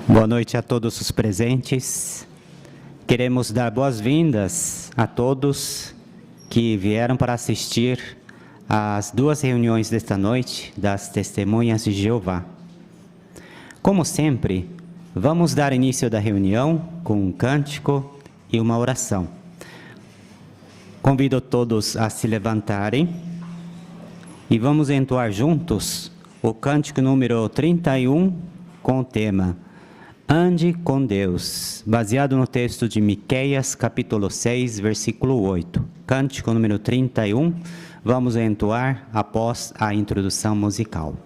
Boa noite a todos os presentes. Queremos dar boas-vindas a todos que vieram para assistir às duas reuniões desta noite das Testemunhas de Jeová. Como sempre, vamos dar início da reunião com um cântico e uma oração. Convido todos a se levantarem e vamos entoar juntos o cântico número 31 com o tema Ande com Deus, baseado no texto de Miqueias, capítulo 6, versículo 8. Cântico número 31, vamos entoar após a introdução musical.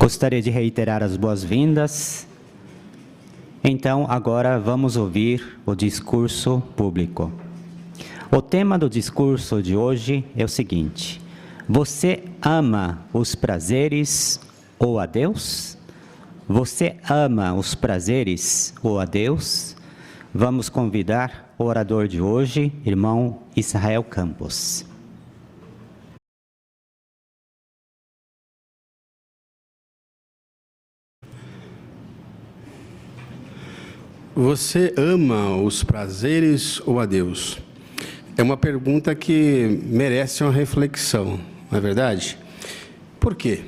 Gostaria de reiterar as boas-vindas. Então, agora vamos ouvir o discurso público. O tema do discurso de hoje é o seguinte: você ama os prazeres ou a Deus? Você ama os prazeres ou a Deus? Vamos convidar o orador de hoje, irmão Israel Campos. Você ama os prazeres ou a Deus? É uma pergunta que merece uma reflexão, não é verdade? Por quê?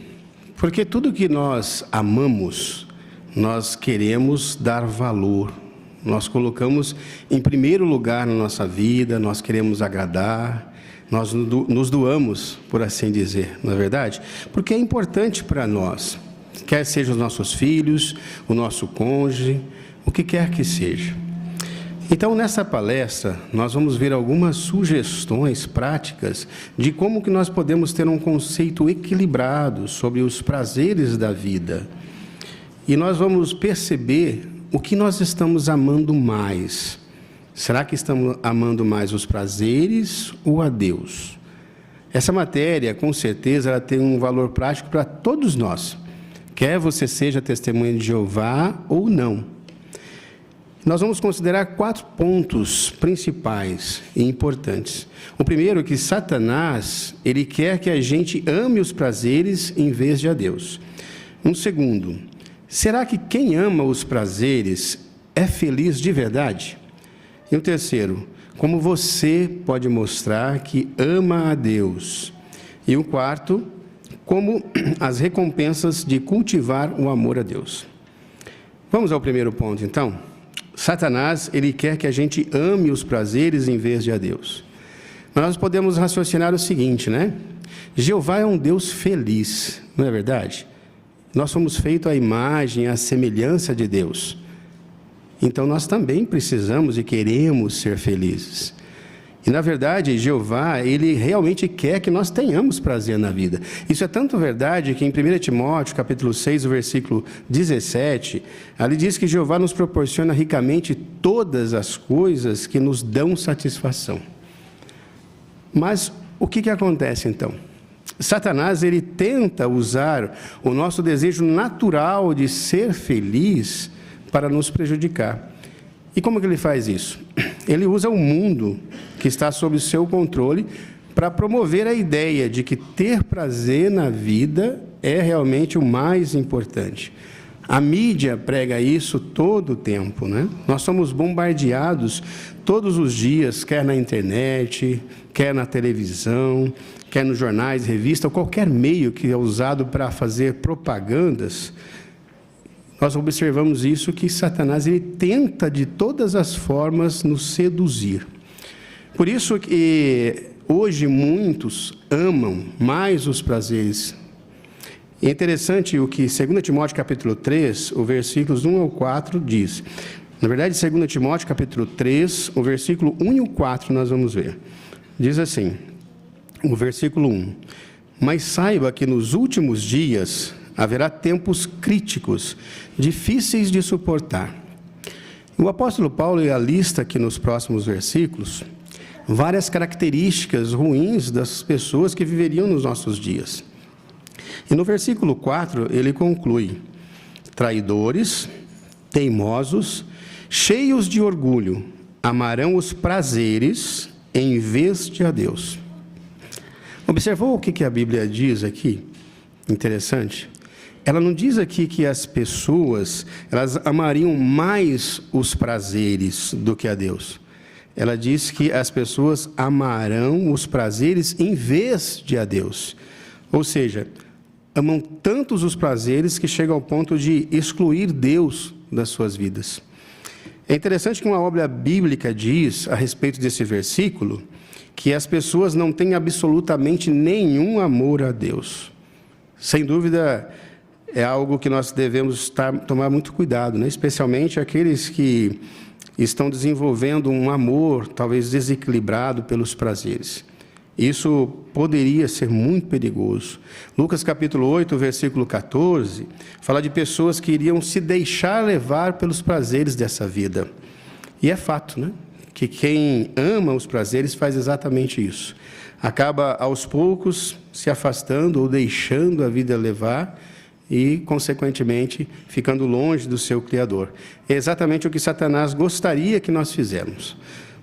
Porque tudo que nós amamos, nós queremos dar valor. Nós colocamos em primeiro lugar na nossa vida, nós queremos agradar, nós nos doamos, por assim dizer, não é verdade? Porque é importante para nós, quer sejam os nossos filhos, o nosso cônjuge, o que quer que seja. Então, nessa palestra, nós vamos ver algumas sugestões práticas de como que nós podemos ter um conceito equilibrado sobre os prazeres da vida. E nós vamos perceber o que nós estamos amando mais? Será que estamos amando mais os prazeres ou a Deus? Essa matéria, com certeza, ela tem um valor prático para todos nós, quer você seja testemunha de Jeová ou não. Nós vamos considerar 4 pontos principais e importantes. O primeiro é que Satanás, ele quer que a gente ame os prazeres em vez de a Deus. Um segundo, será que quem ama os prazeres é feliz de verdade? E o terceiro, como você pode mostrar que ama a Deus? E o quarto, como as recompensas de cultivar o amor a Deus. Vamos ao primeiro ponto, então. Satanás, ele quer que a gente ame os prazeres em vez de a Deus. Mas nós podemos raciocinar o seguinte, né? Jeová é um Deus feliz, não é verdade? Nós somos feitos à imagem, à semelhança de Deus. Então, nós também precisamos e queremos ser felizes. E, na verdade, Jeová, ele realmente quer que nós tenhamos prazer na vida. Isso é tanto verdade que em 1 Timóteo, capítulo 6, o versículo 17, ali diz que Jeová nos proporciona ricamente todas as coisas que nos dão satisfação. Mas o que acontece, então? Satanás, ele tenta usar o nosso desejo natural de ser feliz para nos prejudicar. E como que ele faz isso? Ele usa o mundo que está sob o seu controle para promover a ideia de que ter prazer na vida é realmente o mais importante. A mídia prega isso todo o tempo, né? Nós somos bombardeados todos os dias, quer na internet, quer na televisão, quer nos jornais, revistas, ou qualquer meio que é usado para fazer propagandas. Nós observamos isso, que Satanás, ele tenta de todas as formas nos seduzir. Por isso que hoje muitos amam mais os prazeres. E é interessante o que 2 Timóteo capítulo 3, o versículos 1 ao 4 diz. Na verdade, 2 Timóteo capítulo 3, o versículo 1 e o 4 nós vamos ver. Diz assim, o versículo 1. Mas saiba que nos últimos dias haverá tempos críticos, difíceis de suportar. O apóstolo Paulo alista aqui nos próximos versículos várias características ruins das pessoas que viveriam nos nossos dias. E no versículo 4 ele conclui: traidores, teimosos, cheios de orgulho, amarão os prazeres em vez de a Deus. Observou o que a Bíblia diz aqui? Interessante. Ela não diz aqui que as pessoas, elas amariam mais os prazeres do que a Deus. Ela diz que as pessoas amarão os prazeres em vez de a Deus. Ou seja, amam tantos os prazeres que chegam ao ponto de excluir Deus das suas vidas. É interessante que uma obra bíblica diz, a respeito desse versículo, que as pessoas não têm absolutamente nenhum amor a Deus. Sem dúvida, é algo que nós devemos tomar muito cuidado, né? Especialmente aqueles que estão desenvolvendo um amor, talvez desequilibrado pelos prazeres. Isso poderia ser muito perigoso. Lucas capítulo 8, versículo 14, fala de pessoas que iriam se deixar levar pelos prazeres dessa vida. E é fato, né? Que quem ama os prazeres faz exatamente isso. Acaba aos poucos se afastando ou deixando a vida levar e, consequentemente, ficando longe do seu Criador. É exatamente o que Satanás gostaria que nós fizéssemos,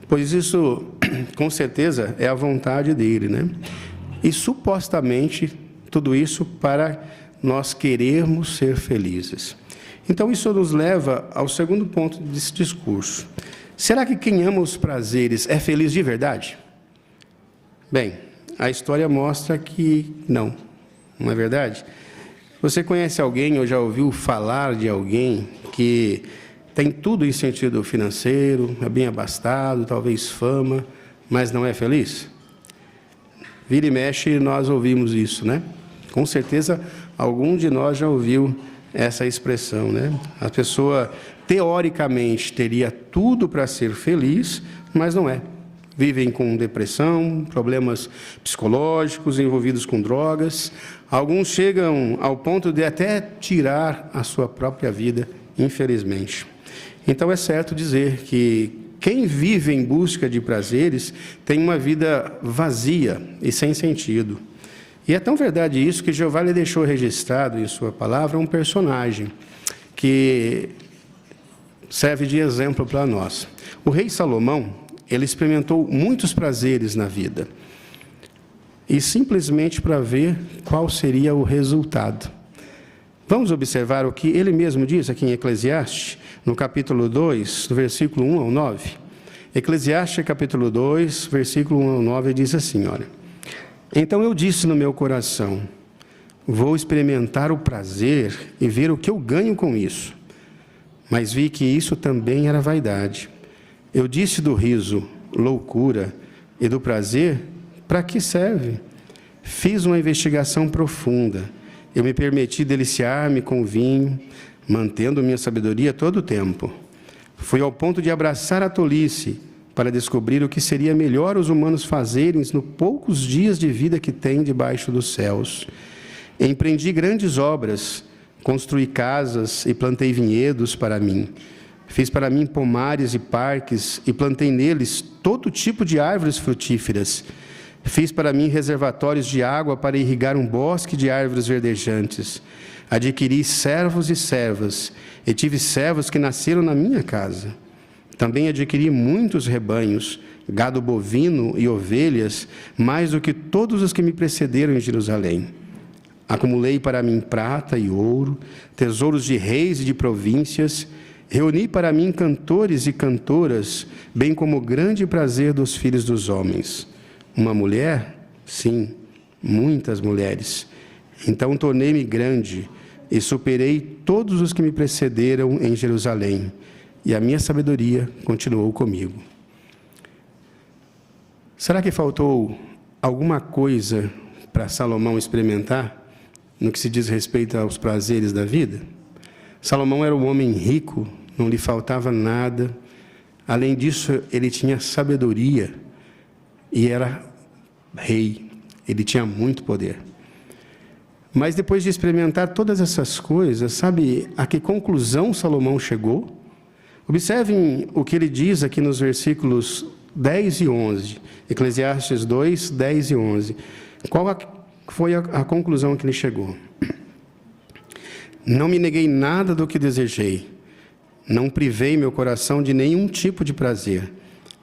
pois isso, com certeza, é a vontade dele, né? E, supostamente, tudo isso para nós querermos ser felizes. Então, isso nos leva ao segundo ponto desse discurso. Será que quem ama os prazeres é feliz de verdade? Bem, a história mostra que não é verdade? Você conhece alguém ou já ouviu falar de alguém que tem tudo em sentido financeiro, é bem abastado, talvez fama, mas não é feliz? Vira e mexe, nós ouvimos isso, né? Com certeza, algum de nós já ouviu essa expressão, né? A pessoa, teoricamente, teria tudo para ser feliz, mas não é. Vivem com depressão, problemas psicológicos, envolvidos com drogas. Alguns chegam ao ponto de até tirar a sua própria vida, infelizmente. Então é certo dizer que quem vive em busca de prazeres tem uma vida vazia e sem sentido. E é tão verdade isso que Jeová lhe deixou registrado em sua palavra um personagem que serve de exemplo para nós. O rei Salomão, ele experimentou muitos prazeres na vida, e simplesmente para ver qual seria o resultado. Vamos observar o que ele mesmo diz aqui em Eclesiastes, no capítulo 2, do versículo 1 ao 9. Eclesiastes, capítulo 2, versículo 1 ao 9, diz assim, olha: Então eu disse no meu coração, vou experimentar o prazer e ver o que eu ganho com isso. Mas vi que isso também era vaidade. Eu disse do riso, loucura, e do prazer, para que serve? Fiz uma investigação profunda. Eu me permiti deliciar-me com vinho, mantendo minha sabedoria todo o tempo. Fui ao ponto de abraçar a tolice, para descobrir o que seria melhor os humanos fazerem nos poucos dias de vida que têm debaixo dos céus. Empreendi grandes obras, construí casas e plantei vinhedos para mim. Fiz para mim pomares e parques e plantei neles todo tipo de árvores frutíferas. Fiz para mim reservatórios de água para irrigar um bosque de árvores verdejantes. Adquiri servos e servas, e tive servos que nasceram na minha casa. Também adquiri muitos rebanhos, gado bovino e ovelhas, mais do que todos os que me precederam em Jerusalém. Acumulei para mim prata e ouro, tesouros de reis e de províncias. Reuni para mim cantores e cantoras, bem como o grande prazer dos filhos dos homens. Uma mulher? Sim, muitas mulheres. Então tornei-me grande e superei todos os que me precederam em Jerusalém, e a minha sabedoria continuou comigo. Será que faltou alguma coisa para Salomão experimentar no que se diz respeito aos prazeres da vida? Salomão era um homem rico, não lhe faltava nada. Além disso, ele tinha sabedoria e era rei, ele tinha muito poder. Mas depois de experimentar todas essas coisas, sabe a que conclusão Salomão chegou? Observem o que ele diz aqui nos versículos 10 e 11, Eclesiastes 2, 10 e 11. Qual foi a conclusão que ele chegou? Não me neguei nada do que desejei, não privei meu coração de nenhum tipo de prazer.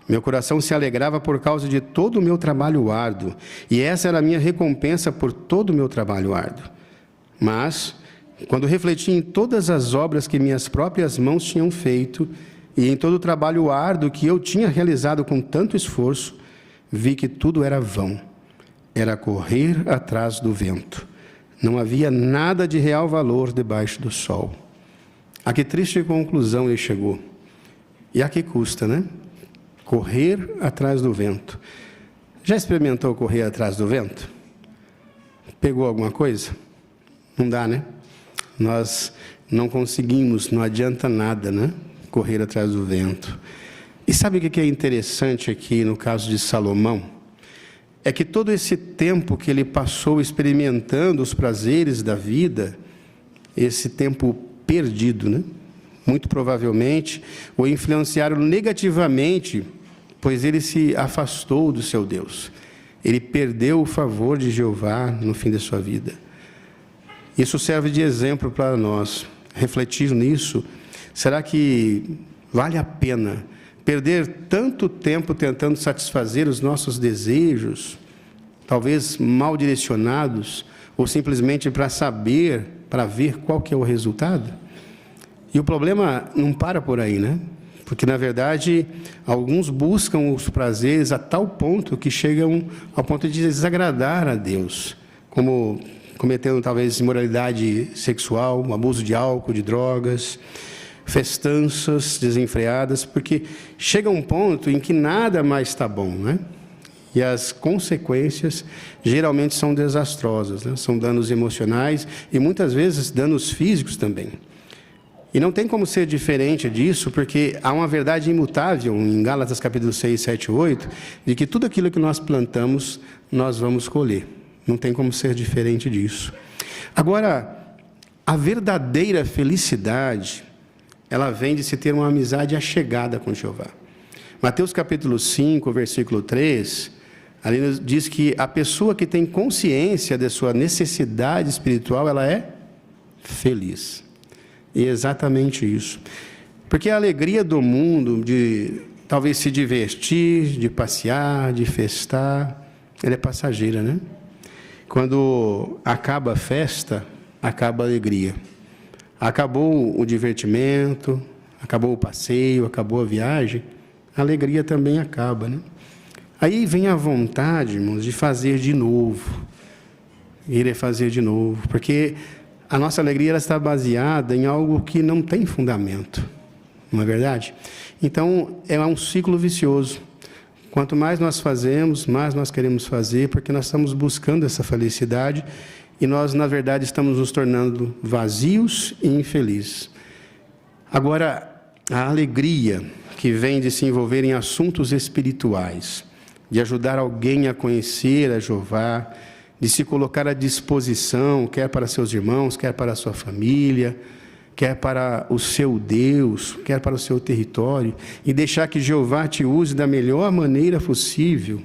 Meu coração se alegrava por causa de todo o meu trabalho árduo, e essa era a minha recompensa por todo o meu trabalho árduo. Mas, quando refleti em todas as obras que minhas próprias mãos tinham feito, e em todo o trabalho árduo que eu tinha realizado com tanto esforço, vi que tudo era vão. Era correr atrás do vento. Não havia nada de real valor debaixo do sol. A que triste conclusão ele chegou. E a que custa, né? Correr atrás do vento. Já experimentou correr atrás do vento? Pegou alguma coisa? Não dá, né? Nós não conseguimos, não adianta nada, né? Correr atrás do vento. E sabe o que é interessante aqui no caso de Salomão? É que todo esse tempo que ele passou experimentando os prazeres da vida, esse tempo perdido, né? Muito provavelmente o influenciaram negativamente, pois ele se afastou do seu Deus. Ele perdeu o favor de Jeová no fim da sua vida. Isso serve de exemplo para nós. Refletir nisso, será que vale a pena perder tanto tempo tentando satisfazer os nossos desejos, talvez mal direcionados, ou simplesmente para saber, para ver qual que é o resultado? E o problema não para por aí, né? Porque, na verdade, alguns buscam os prazeres a tal ponto que chegam ao ponto de desagradar a Deus, como cometendo, talvez, imoralidade sexual, abuso de álcool, de drogas, festanças desenfreadas, porque chega um ponto em que nada mais está bom, né? E as consequências geralmente são desastrosas, né? São danos emocionais e, muitas vezes, danos físicos também. E não tem como ser diferente disso, porque há uma verdade imutável em Gálatas capítulo 6, 7 e 8, de que tudo aquilo que nós plantamos, nós vamos colher. Não tem como ser diferente disso. Agora, a verdadeira felicidade ela vem de se ter uma amizade achegada com Jeová. Mateus capítulo 5, versículo 3, ali nos diz que a pessoa que tem consciência de sua necessidade espiritual, ela é feliz. E é exatamente isso. Porque a alegria do mundo de talvez se divertir, de passear, de festar, ela é passageira, né? Quando acaba a festa, acaba a alegria. Acabou o divertimento, acabou o passeio, acabou a viagem, a alegria também acaba, né? Aí vem a vontade, irmãos, de fazer de novo. Ir fazer de novo, porque a nossa alegria ela está baseada em algo que não tem fundamento, não é verdade? Então, é um ciclo vicioso. Quanto mais nós fazemos, mais nós queremos fazer, porque nós estamos buscando essa felicidade e nós, na verdade, estamos nos tornando vazios e infelizes. Agora, a alegria que vem de se envolver em assuntos espirituais, de ajudar alguém a conhecer a Jeová, de se colocar à disposição, quer para seus irmãos, quer para a sua família, quer para o seu Deus, quer para o seu território, e deixar que Jeová te use da melhor maneira possível,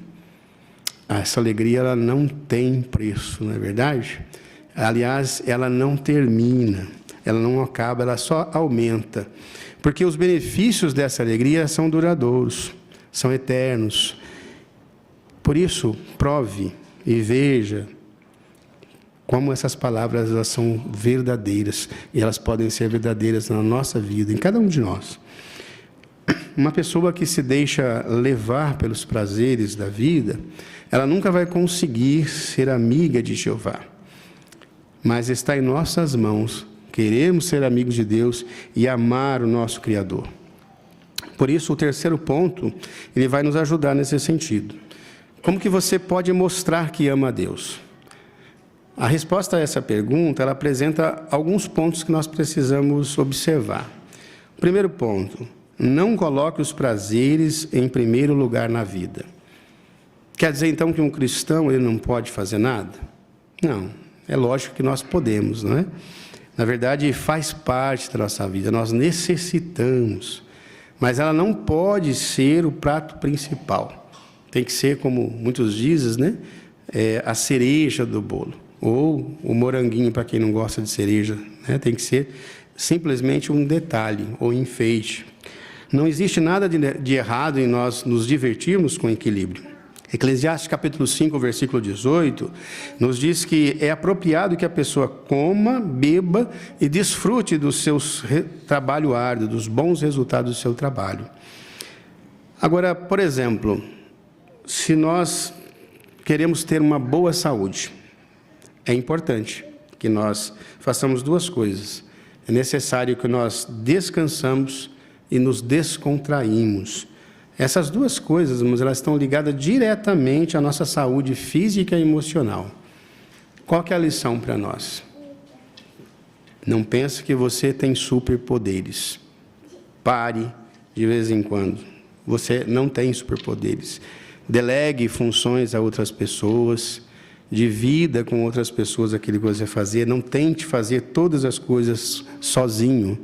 essa alegria ela não tem preço, não é verdade? Aliás, ela não termina, ela não acaba, ela só aumenta, porque os benefícios dessa alegria são duradouros, são eternos. Por isso, prove e veja como essas palavras elas são verdadeiras, e elas podem ser verdadeiras na nossa vida, em cada um de nós. Uma pessoa que se deixa levar pelos prazeres da vida, ela nunca vai conseguir ser amiga de Jeová. Mas está em nossas mãos, queremos ser amigos de Deus e amar o nosso Criador. Por isso, o terceiro ponto, ele vai nos ajudar nesse sentido. Como que você pode mostrar que ama a Deus? A resposta a essa pergunta, ela apresenta alguns pontos que nós precisamos observar. O primeiro ponto, não coloque os prazeres em primeiro lugar na vida. Quer dizer, então, que um cristão ele não pode fazer nada? Não, é lógico que nós podemos, não é? Na verdade, faz parte da nossa vida, nós necessitamos, mas ela não pode ser o prato principal. Tem que ser, como muitos dizem, né? A cereja do bolo. Ou o moranguinho, para quem não gosta de cereja, né? Tem que ser simplesmente um detalhe, ou enfeite. Não existe nada de errado em nós nos divertirmos com equilíbrio. Eclesiastes capítulo 5, versículo 18, nos diz que é apropriado que a pessoa coma, beba e desfrute do seu trabalho árduo, dos bons resultados do seu trabalho. Agora, por exemplo, se nós queremos ter uma boa saúde, é importante que nós façamos duas coisas. É necessário que nós descansamos e nos descontraímos. Essas duas coisas, mas elas estão ligadas diretamente à nossa saúde física e emocional. Qual que é a lição para nós? Não pense que você tem superpoderes. Pare de vez em quando. Você não tem superpoderes. Delegue funções a outras pessoas. Divida com outras pessoas aquilo que você fazer. Não tente fazer todas as coisas sozinho.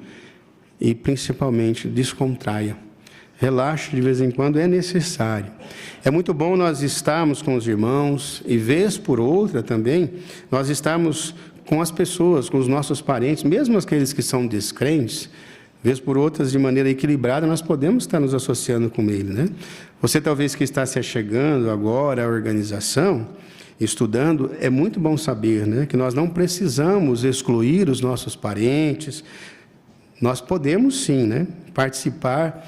E, principalmente, descontraia. Relaxe de vez em quando, é necessário. É muito bom nós estarmos com os irmãos e, vez por outra também, nós estarmos com as pessoas, com os nossos parentes, mesmo aqueles que são descrentes, vez por outras, de maneira equilibrada, nós podemos estar nos associando com ele, né? Você talvez que está se achegando agora à organização, estudando, é muito bom saber, né, que nós não precisamos excluir os nossos parentes. Nós podemos sim, né, participar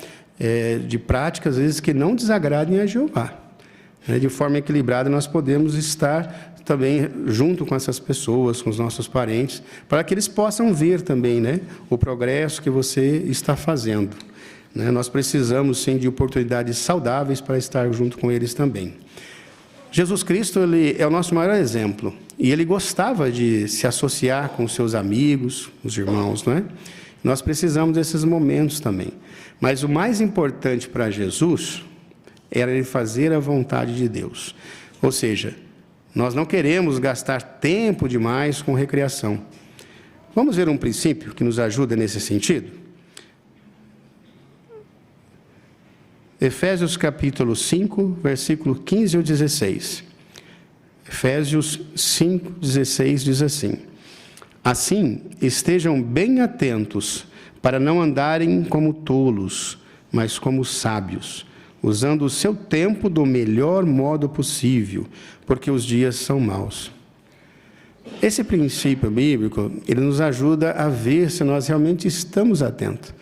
de práticas, às vezes, que não desagradem a Jeová. De forma equilibrada, nós podemos estar também junto com essas pessoas, com os nossos parentes, para que eles possam ver também, né, o progresso que você está fazendo. Nós precisamos, sim, de oportunidades saudáveis para estar junto com eles também. Jesus Cristo, ele é o nosso maior exemplo, e ele gostava de se associar com os seus amigos, os irmãos, não é? Nós precisamos desses momentos também. Mas o mais importante para Jesus era ele fazer a vontade de Deus. Ou seja, nós não queremos gastar tempo demais com recreação. Vamos ver um princípio que nos ajuda nesse sentido? Efésios capítulo 5, versículo 15 ao 16. Efésios 5, 16 diz assim: assim, estejam bem atentos para não andarem como tolos, mas como sábios, usando o seu tempo do melhor modo possível, porque os dias são maus. Esse princípio bíblico, ele nos ajuda a ver se nós realmente estamos atentos,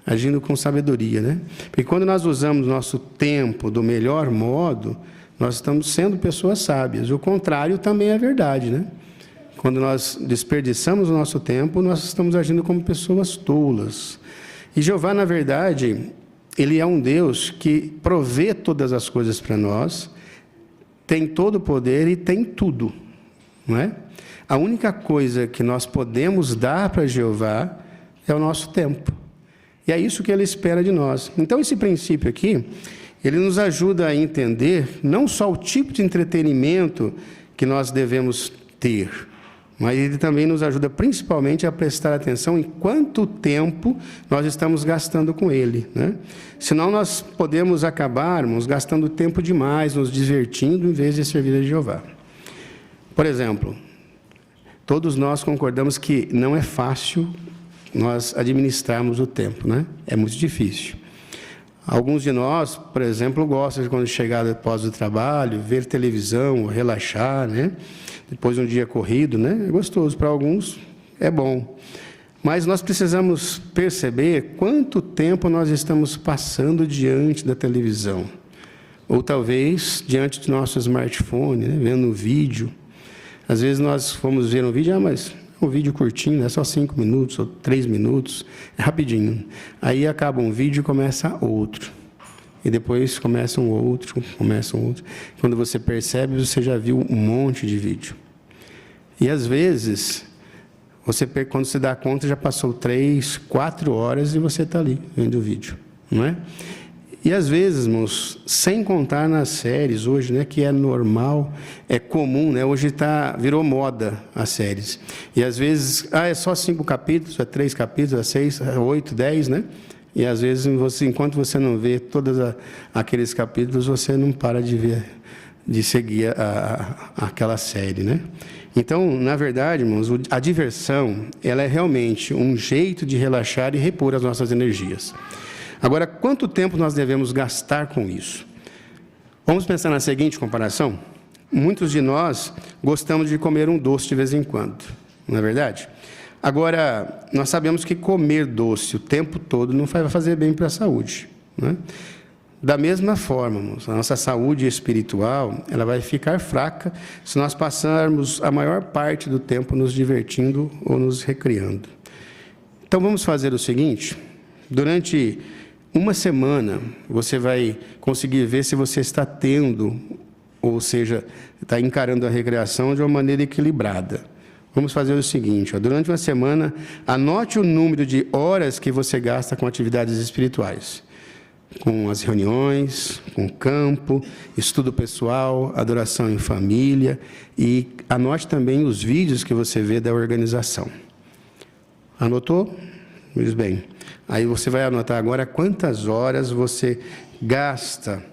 agindo com sabedoria, né? Porque quando nós usamos nosso tempo do melhor modo, nós estamos sendo pessoas sábias. O contrário também é verdade, né? Quando nós desperdiçamos o nosso tempo, nós estamos agindo como pessoas tolas. E Jeová, na verdade, Ele é um Deus que provê todas as coisas para nós, tem todo o poder e tem tudo, não é? A única coisa que nós podemos dar para Jeová é o nosso tempo. E é isso que Ele espera de nós. Então, esse princípio aqui, ele nos ajuda a entender não só o tipo de entretenimento que nós devemos ter, mas ele também nos ajuda principalmente a prestar atenção em quanto tempo nós estamos gastando com ele, né? Senão nós podemos acabarmos gastando tempo demais, nos divertindo, em vez de servir a Jeová. Por exemplo, todos nós concordamos que não é fácil nós administrarmos o tempo, né? É muito difícil. Alguns de nós, por exemplo, gostam de, quando chegar após o trabalho, ver televisão, relaxar, né? Depois de um dia corrido, né? É gostoso. Para alguns, é bom. Mas nós precisamos perceber quanto tempo nós estamos passando diante da televisão. Ou talvez diante do nosso smartphone, né? Vendo um vídeo. Às vezes nós fomos ver um vídeo, mas é um vídeo curtinho, é só 5 minutos ou 3 minutos, é rapidinho. Aí acaba um vídeo e começa outro. E depois começa um outro. Quando você percebe, você já viu um monte de vídeo. E às vezes, quando você dá conta, já passou 3, 4 horas e você está ali vendo o vídeo, não é? E às vezes, irmãos, sem contar nas séries hoje, né, que é normal, é comum, né, hoje virou moda as séries. E às vezes, é só 5 capítulos, é 3 capítulos, é 6, é 8, 10, né? E às vezes, enquanto você não vê todos aqueles capítulos, você não para de seguir aquela série, né? Então, na verdade, irmãos, a diversão, ela é realmente um jeito de relaxar e repor as nossas energias. Agora, quanto tempo nós devemos gastar com isso? Vamos pensar na seguinte comparação? Muitos de nós gostamos de comer um doce de vez em quando, não é verdade? Agora, nós sabemos que comer doce o tempo todo não vai fazer bem para a saúde, né? Da mesma forma, irmãos, a nossa saúde espiritual, ela vai ficar fraca se nós passarmos a maior parte do tempo nos divertindo ou nos recriando. Então, vamos fazer o seguinte: durante uma semana, você vai conseguir ver se você está tendo, ou seja, está encarando a recreação de uma maneira equilibrada. Vamos fazer o seguinte: durante uma semana, anote o número de horas que você gasta com atividades espirituais, com as reuniões, com o campo, estudo pessoal, adoração em família, e anote também os vídeos que você vê da organização. Anotou? Pois bem. Aí você vai anotar agora quantas horas você gasta,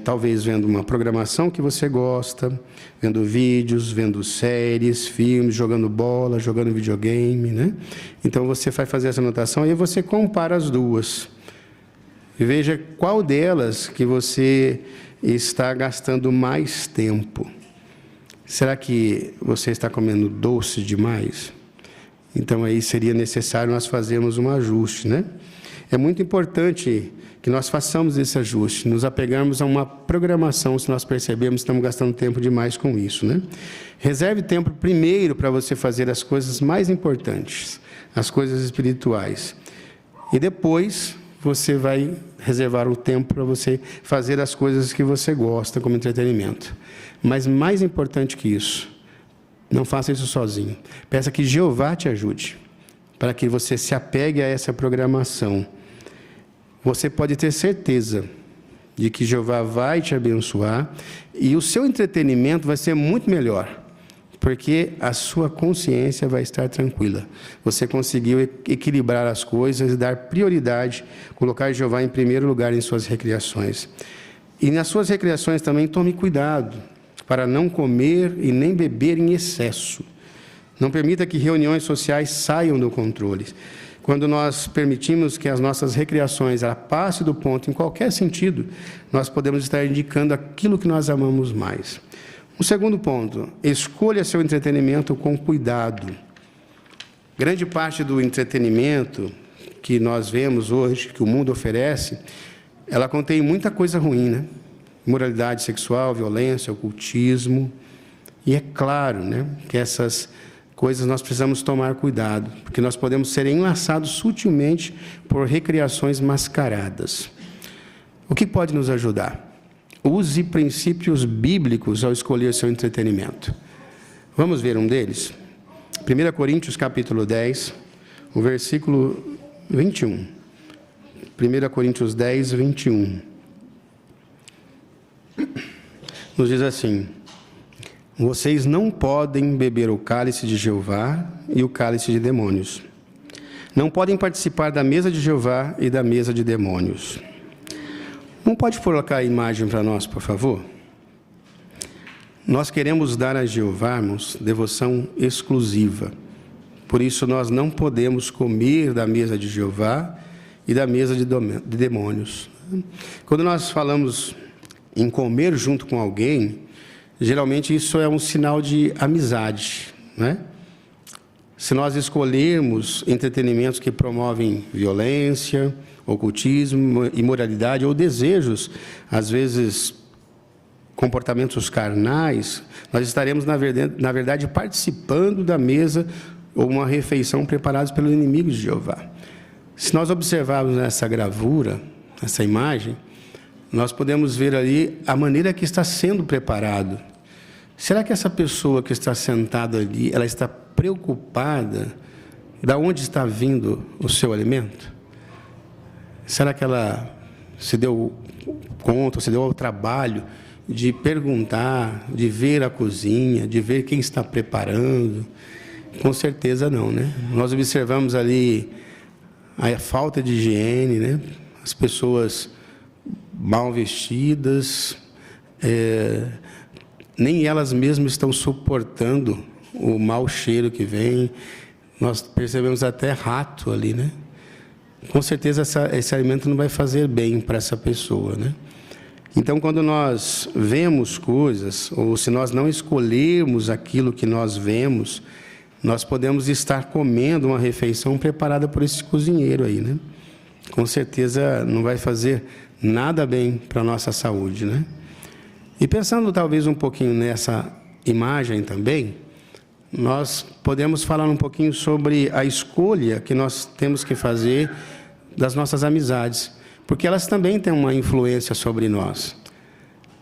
talvez vendo uma programação que você gosta, vendo vídeos, vendo séries, filmes, jogando bola, jogando videogame, né? Então você vai fazer essa anotação e aí você compara as duas. E veja qual delas que você está gastando mais tempo. Será que você está comendo doce demais? Então, aí seria necessário nós fazermos um ajuste, né? É muito importante que nós façamos esse ajuste, nos apegarmos a uma programação, se nós percebermos que estamos gastando tempo demais com isso, né? Reserve tempo primeiro para você fazer as coisas mais importantes, as coisas espirituais. E depois você vai reservar o tempo para você fazer as coisas que você gosta como entretenimento. Mas mais importante que isso, não faça isso sozinho. Peça que Jeová te ajude, para que você se apegue a essa programação. Você pode ter certeza de que Jeová vai te abençoar e o seu entretenimento vai ser muito melhor, porque a sua consciência vai estar tranquila. Você conseguiu equilibrar as coisas e dar prioridade, colocar Jeová em primeiro lugar em suas recreações. E nas suas recreações também tome cuidado para não comer e nem beber em excesso. Não permita que reuniões sociais saiam do controle. Quando nós permitimos que as nossas recreações passem do ponto em qualquer sentido, nós podemos estar indicando aquilo que nós amamos mais. O segundo ponto, escolha seu entretenimento com cuidado. Grande parte do entretenimento que nós vemos hoje, que o mundo oferece, ela contém muita coisa ruim, né? Moralidade sexual, violência, ocultismo. E é claro, né, que essas coisas nós precisamos tomar cuidado, porque nós podemos ser enlaçados sutilmente por recreações mascaradas. O que pode nos ajudar? Use princípios bíblicos ao escolher seu entretenimento. Vamos ver um deles? 1 Coríntios capítulo 10, o versículo 21. 1 Coríntios 10, 21. Nos diz assim: vocês não podem beber o cálice de Jeová e o cálice de demônios. Não podem participar da mesa de Jeová e da mesa de demônios. Não pode colocar a imagem para nós, por favor? Nós queremos dar a Jeová, irmãos, devoção exclusiva. Por isso, nós não podemos comer da mesa de Jeová e da mesa de demônios. Quando nós falamos em comer junto com alguém, geralmente isso é um sinal de amizade, né? Se nós escolhermos entretenimentos que promovem violência, ocultismo, imoralidade ou desejos, às vezes comportamentos carnais, nós estaremos, na verdade, participando da mesa ou uma refeição preparados pelo inimigo de Jeová. Se nós observarmos essa gravura, essa imagem, nós podemos ver ali a maneira que está sendo preparado. Será que essa pessoa que está sentada ali, ela está preocupada de onde está vindo o seu alimento? Será que ela se deu conta, se deu ao trabalho de perguntar, de ver a cozinha, de ver quem está preparando? Com certeza não, né? Nós observamos ali a falta de higiene, né? As pessoas mal vestidas, nem elas mesmas estão suportando o mau cheiro que vem. Nós percebemos até rato ali, né? Com certeza esse alimento não vai fazer bem para essa pessoa, né? Então, quando nós vemos coisas, ou se nós não escolhermos aquilo que nós vemos, nós podemos estar comendo uma refeição preparada por esse cozinheiro aí, né? Com certeza não vai fazer nada bem para a nossa saúde, né? E pensando talvez um pouquinho nessa imagem também, nós podemos falar um pouquinho sobre a escolha que nós temos que fazer das nossas amizades, porque elas também têm uma influência sobre nós.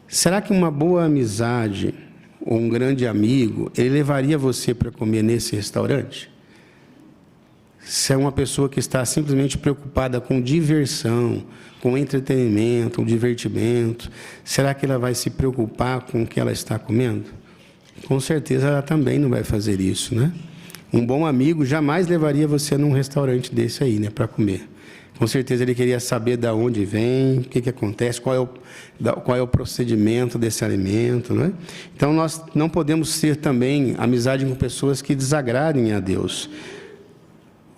Será que uma boa amizade ou um grande amigo, ele levaria você para comer nesse restaurante? Se é uma pessoa que está simplesmente preocupada com diversão, com entretenimento, com divertimento, será que ela vai se preocupar com o que ela está comendo? Com certeza ela também não vai fazer isso, né? Um bom amigo jamais levaria você num restaurante desse aí, né, para comer. Com certeza ele queria saber de onde vem, o que acontece, qual é o procedimento desse alimento, né? Então, nós não podemos ter também amizade com pessoas que desagradem a Deus,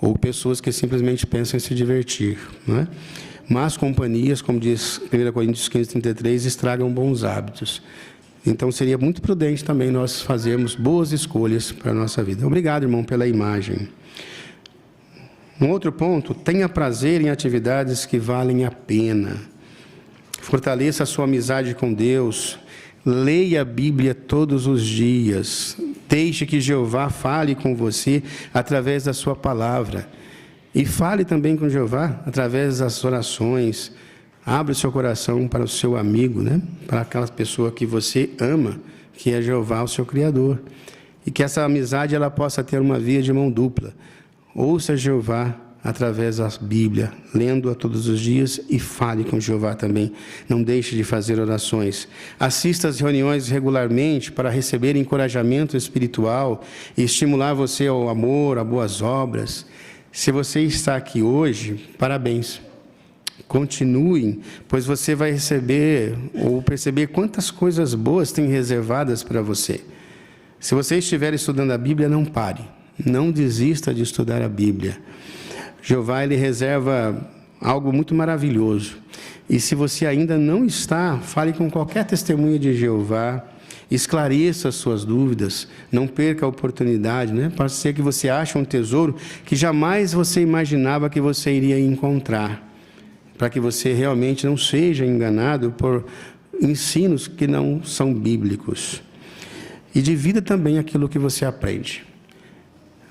ou pessoas que simplesmente pensam em se divertir, né? Más companhias, como diz 1 Coríntios 15, 33, estragam bons hábitos. Então, seria muito prudente também nós fazermos boas escolhas para a nossa vida. Obrigado, irmão, pela imagem. Um outro ponto, tenha prazer em atividades que valem a pena. Fortaleça a sua amizade com Deus. Leia a Bíblia todos os dias. Deixe que Jeová fale com você através da sua palavra. E fale também com Jeová através das orações. Abre o seu coração para o seu amigo, né? Para aquela pessoa que você ama, que é Jeová, o seu Criador. E que essa amizade ela possa ter uma via de mão dupla. Ouça Jeová através da Bíblia, lendo-a todos os dias e fale com Jeová também. Não deixe de fazer orações. Assista às reuniões regularmente para receber encorajamento espiritual e estimular você ao amor, a boas obras. Se você está aqui hoje, parabéns. Continuem, pois você vai receber ou perceber quantas coisas boas tem reservadas para você. Se você estiver estudando a Bíblia, não pare. Não desista de estudar a Bíblia. Jeová, ele reserva algo muito maravilhoso. E se você ainda não está, fale com qualquer testemunha de Jeová, esclareça as suas dúvidas, não perca a oportunidade, né? Pode ser que você ache um tesouro que jamais você imaginava que você iria encontrar, para que você realmente não seja enganado por ensinos que não são bíblicos. E divida também aquilo que você aprende.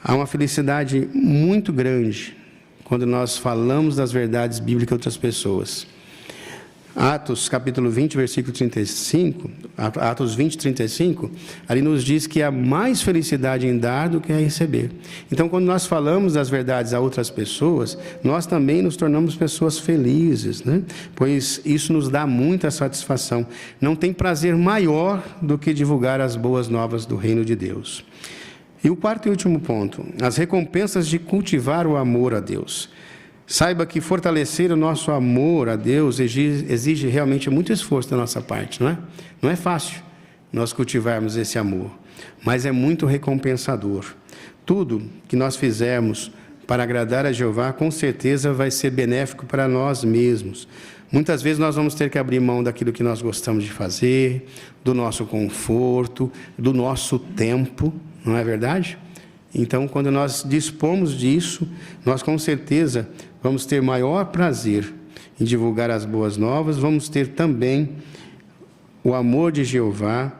Há uma felicidade muito grande quando nós falamos das verdades bíblicas a outras pessoas. Atos, capítulo 20, versículo 35, Atos 20, 35, ali nos diz que há mais felicidade em dar do que em receber. Então, quando nós falamos das verdades a outras pessoas, nós também nos tornamos pessoas felizes, né? Pois isso nos dá muita satisfação. Não tem prazer maior do que divulgar as boas novas do reino de Deus. E o quarto e último ponto, as recompensas de cultivar o amor a Deus. Saiba que fortalecer o nosso amor a Deus exige realmente muito esforço da nossa parte, não é? Não é fácil nós cultivarmos esse amor, mas é muito recompensador. Tudo que nós fizermos para agradar a Jeová, com certeza vai ser benéfico para nós mesmos. Muitas vezes nós vamos ter que abrir mão daquilo que nós gostamos de fazer, do nosso conforto, do nosso tempo, não é verdade? Então, quando nós dispomos disso, nós com certeza vamos ter maior prazer em divulgar as boas novas, vamos ter também o amor de Jeová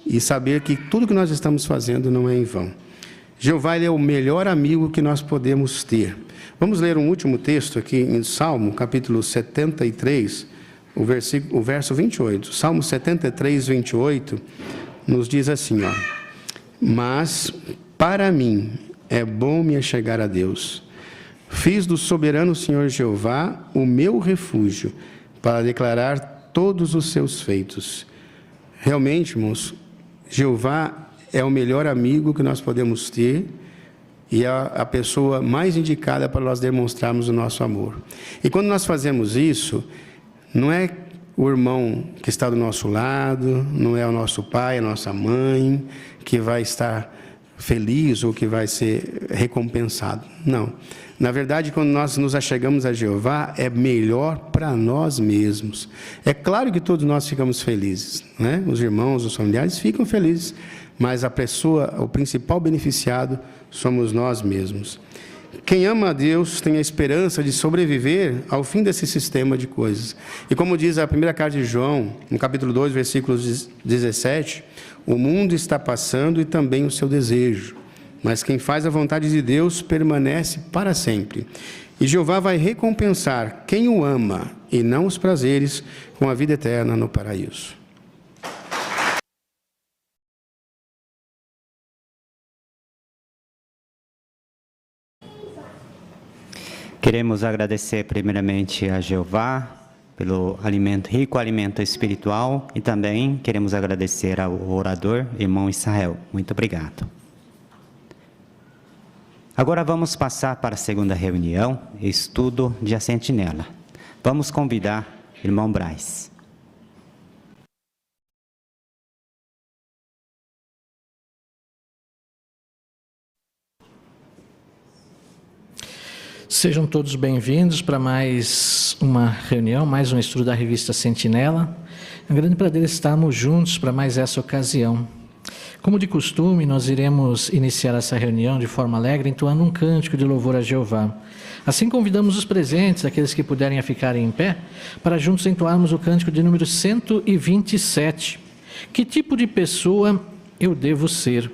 e saber que tudo que nós estamos fazendo não é em vão. Jeová, ele é o melhor amigo que nós podemos ter. Vamos ler um último texto aqui em Salmo, capítulo 73, o verso 28. Salmo 73, 28, nos diz assim, ó: mas para mim é bom me achegar a Deus. Fiz do soberano Senhor Jeová o meu refúgio, para declarar todos os seus feitos. Realmente, irmãos, Jeová é o melhor amigo que nós podemos ter e é a pessoa mais indicada para nós demonstrarmos o nosso amor. E quando nós fazemos isso, não é o irmão que está do nosso lado, não é o nosso pai, a nossa mãe, que vai estar feliz ou que vai ser recompensado. Não. Na verdade, quando nós nos achegamos a Jeová, é melhor para nós mesmos. É claro que todos nós ficamos felizes, né? Os irmãos, os familiares ficam felizes, mas a pessoa, o principal beneficiado, somos nós mesmos. Quem ama a Deus tem a esperança de sobreviver ao fim desse sistema de coisas. E como diz a primeira carta de João, no capítulo 2, versículos 17, o mundo está passando e também o seu desejo, mas quem faz a vontade de Deus permanece para sempre. E Jeová vai recompensar quem o ama e não os prazeres com a vida eterna no paraíso. Queremos agradecer primeiramente a Jeová pelo rico alimento espiritual e também queremos agradecer ao orador, irmão Israel. Muito obrigado. Agora vamos passar para a segunda reunião, estudo de A Sentinela. Vamos convidar irmão Braz. Sejam todos bem-vindos para mais uma reunião, mais um estudo da revista Sentinela. É um grande prazer estarmos juntos para mais essa ocasião. Como de costume, nós iremos iniciar essa reunião de forma alegre, entoando um cântico de louvor a Jeová. Assim convidamos os presentes, aqueles que puderem ficarem em pé, para juntos entoarmos o cântico de número 127. Que tipo de pessoa eu devo ser?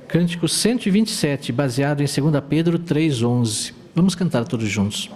Cântico 127, baseado em 2 Pedro 3,11. Vamos cantar todos juntos.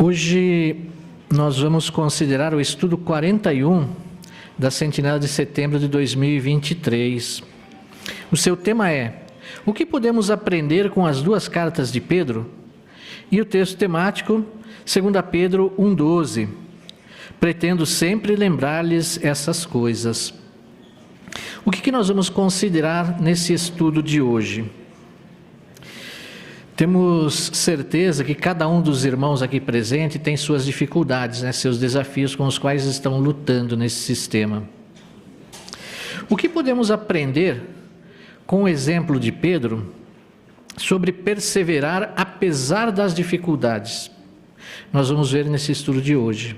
Hoje nós vamos considerar o estudo 41 da Sentinela de Setembro de 2023. O seu tema é: o que podemos aprender com as duas cartas de Pedro? E o texto temático, 2 Pedro 1,12. Pretendo sempre lembrar-lhes essas coisas. O que nós vamos considerar nesse estudo de hoje? Temos certeza que cada um dos irmãos aqui presente tem suas dificuldades, seus desafios com os quais estão lutando nesse sistema. O que podemos aprender com o exemplo de Pedro sobre perseverar apesar das dificuldades? Nós vamos ver nesse estudo de hoje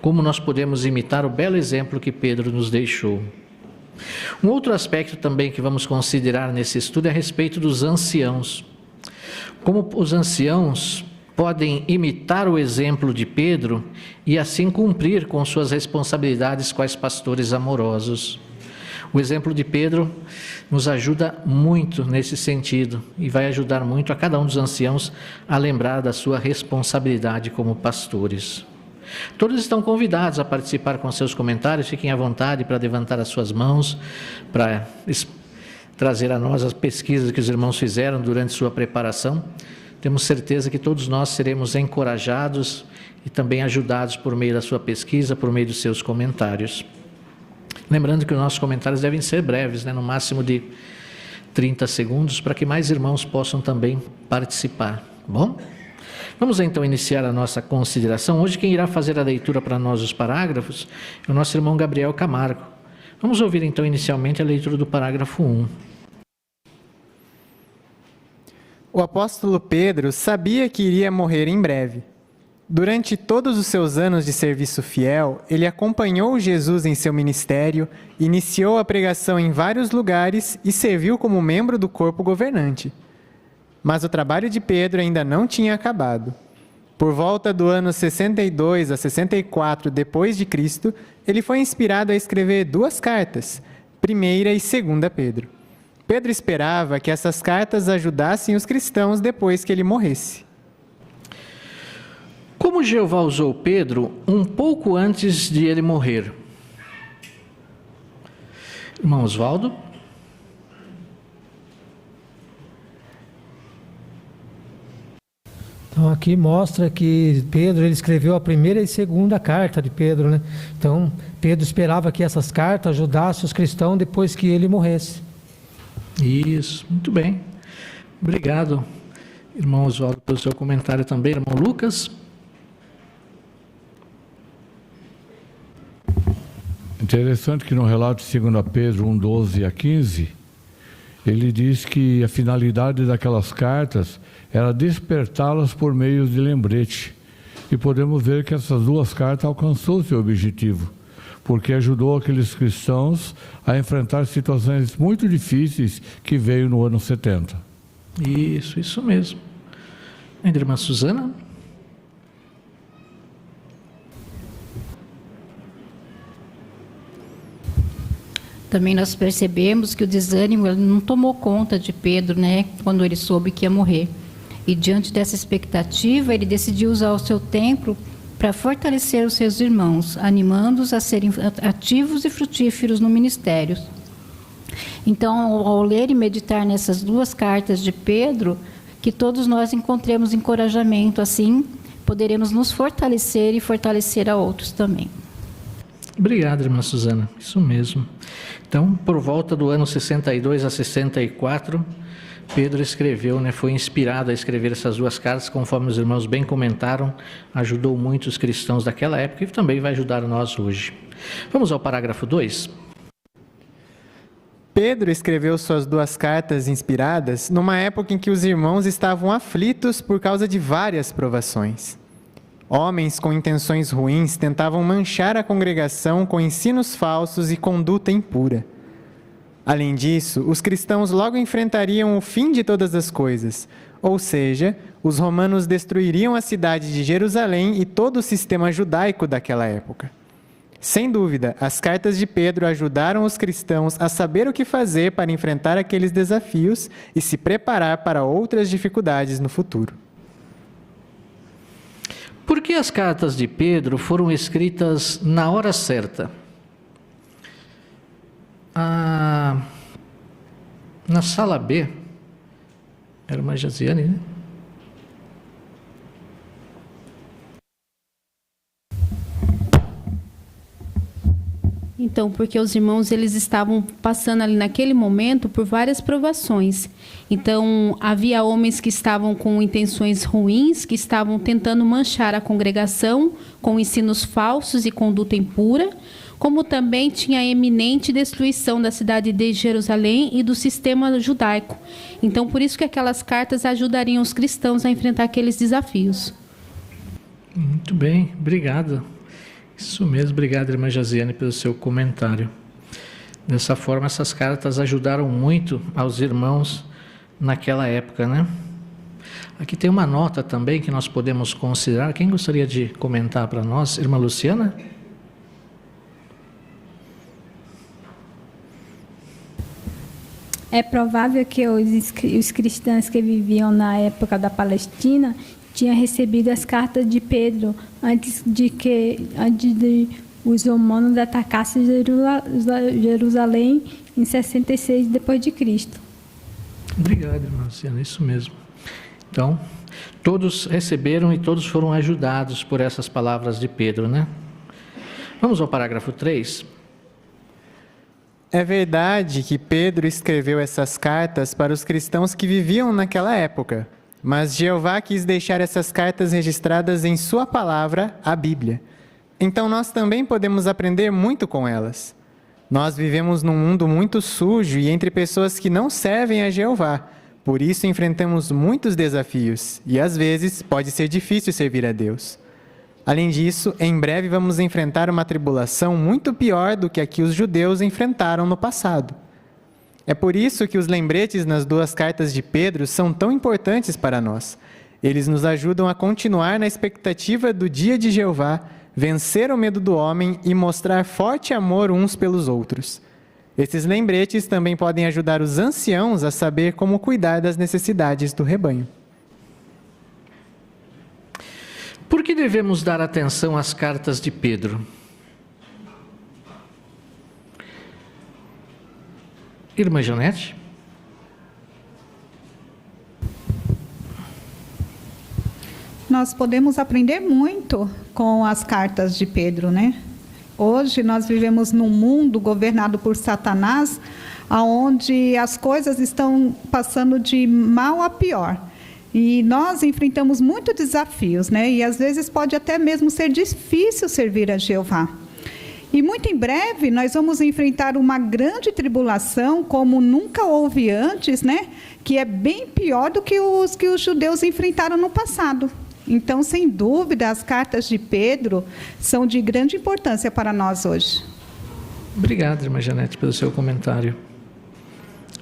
como nós podemos imitar o belo exemplo que Pedro nos deixou. Um outro aspecto também que vamos considerar nesse estudo é a respeito dos anciãos. Como os anciãos podem imitar o exemplo de Pedro e assim cumprir com suas responsabilidades quais pastores amorosos. O exemplo de Pedro nos ajuda muito nesse sentido e vai ajudar muito a cada um dos anciãos a lembrar da sua responsabilidade como pastores. Todos estão convidados a participar com seus comentários, fiquem à vontade para levantar as suas mãos, para trazer a nós as pesquisas que os irmãos fizeram durante sua preparação. Temos certeza que todos nós seremos encorajados e também ajudados por meio da sua pesquisa, por meio dos seus comentários. Lembrando que os nossos comentários devem ser breves, no máximo de 30 segundos, para que mais irmãos possam também participar, tá bom? Vamos então iniciar a nossa consideração. Hoje quem irá fazer a leitura para nós dos parágrafos é o nosso irmão Gabriel Camargo. Vamos ouvir então inicialmente a leitura do parágrafo 1. O apóstolo Pedro sabia que iria morrer em breve. Durante todos os seus anos de serviço fiel, ele acompanhou Jesus em seu ministério, iniciou a pregação em vários lugares e serviu como membro do corpo governante. Mas o trabalho de Pedro ainda não tinha acabado. Por volta do ano 62 a 64 depois de Cristo, ele foi inspirado a escrever 2 cartas, 1ª e 2ª Pedro. Pedro esperava que essas cartas ajudassem os cristãos depois que ele morresse. Como Jeová usou Pedro um pouco antes de ele morrer? Irmão Oswaldo? Então aqui mostra que Pedro ele escreveu a 1ª e 2ª carta de Pedro, né? Então Pedro esperava que essas cartas ajudassem os cristãos depois que ele morresse. Isso, muito bem. Obrigado, irmão Oswaldo, pelo seu comentário também. Irmão Lucas? Interessante que no relato de 2 Pedro 1:12 a 15, ele diz que a finalidade daquelas cartas era despertá-las por meio de lembrete. E podemos ver que essas 2 cartas alcançou seu objetivo, porque ajudou aqueles cristãos a enfrentar situações muito difíceis que veio no ano 70. Isso mesmo. Ainda irmã Suzana? Também nós percebemos que o desânimo ele não tomou conta de Pedro, quando ele soube que ia morrer. E diante dessa expectativa, ele decidiu usar o seu tempo para fortalecer os seus irmãos, animando-os a serem ativos e frutíferos no ministério. Então, ao ler e meditar nessas 2 cartas de Pedro, que todos nós encontremos encorajamento, assim poderemos nos fortalecer e fortalecer a outros também. Obrigado, irmã Suzana. Isso mesmo. Então, por volta do ano 62 a 64, Pedro escreveu, foi inspirado a escrever essas 2 cartas, conforme os irmãos bem comentaram, ajudou muito os cristãos daquela época e também vai ajudar nós hoje. Vamos ao parágrafo 2. Pedro escreveu suas 2 cartas inspiradas numa época em que os irmãos estavam aflitos por causa de várias provações. Homens com intenções ruins tentavam manchar a congregação com ensinos falsos e conduta impura. Além disso, os cristãos logo enfrentariam o fim de todas as coisas, ou seja, os romanos destruiriam a cidade de Jerusalém e todo o sistema judaico daquela época. Sem dúvida, as cartas de Pedro ajudaram os cristãos a saber o que fazer para enfrentar aqueles desafios e se preparar para outras dificuldades no futuro. Por que que as cartas de Pedro foram escritas na hora certa? Na sala B, era uma Josiane, né? Então, porque os irmãos eles estavam passando ali naquele momento por várias provações. Então, havia homens que estavam com intenções ruins, que estavam tentando manchar a congregação com ensinos falsos e conduta impura, como também tinha a eminente destruição da cidade de Jerusalém e do sistema judaico. Então, por isso que aquelas cartas ajudariam os cristãos a enfrentar aqueles desafios. Muito bem, obrigado. Isso mesmo, obrigado, irmã Josiane, pelo seu comentário. Dessa forma, essas cartas ajudaram muito aos irmãos naquela época, né? Aqui tem uma nota também que nós podemos considerar. Quem gostaria de comentar para nós? Irmã Luciana? É provável que os cristãos que viviam na época da Palestina tinham recebido as cartas de Pedro antes de os romanos atacassem Jerusalém em 66 depois de Cristo. Obrigado, irmã Luciana, isso mesmo. Então, todos receberam e todos foram ajudados por essas palavras de Pedro, né? Vamos ao parágrafo 3. É verdade que Pedro escreveu essas cartas para os cristãos que viviam naquela época, mas Jeová quis deixar essas cartas registradas em sua palavra, a Bíblia. Então nós também podemos aprender muito com elas. Nós vivemos num mundo muito sujo e entre pessoas que não servem a Jeová. Por isso enfrentamos muitos desafios e às vezes pode ser difícil servir a Deus. Além disso, em breve vamos enfrentar uma tribulação muito pior do que a que os judeus enfrentaram no passado. É por isso que os lembretes nas 2 cartas de Pedro são tão importantes para nós. Eles nos ajudam a continuar na expectativa do dia de Jeová, vencer o medo do homem e mostrar forte amor uns pelos outros. Esses lembretes também podem ajudar os anciãos a saber como cuidar das necessidades do rebanho. Por que devemos dar atenção às cartas de Pedro? Irmã Janete? Nós podemos aprender muito com as cartas de Pedro, né? Hoje nós vivemos num mundo governado por Satanás, onde as coisas estão passando de mal a pior. E nós enfrentamos muitos desafios, né? E às vezes pode até mesmo ser difícil servir a Jeová. E muito em breve nós vamos enfrentar uma grande tribulação como nunca houve antes, né? Que é bem pior do que os judeus enfrentaram no passado. Então, sem dúvida, as cartas de Pedro são de grande importância para nós hoje. Obrigado, irmã Janete, pelo seu comentário.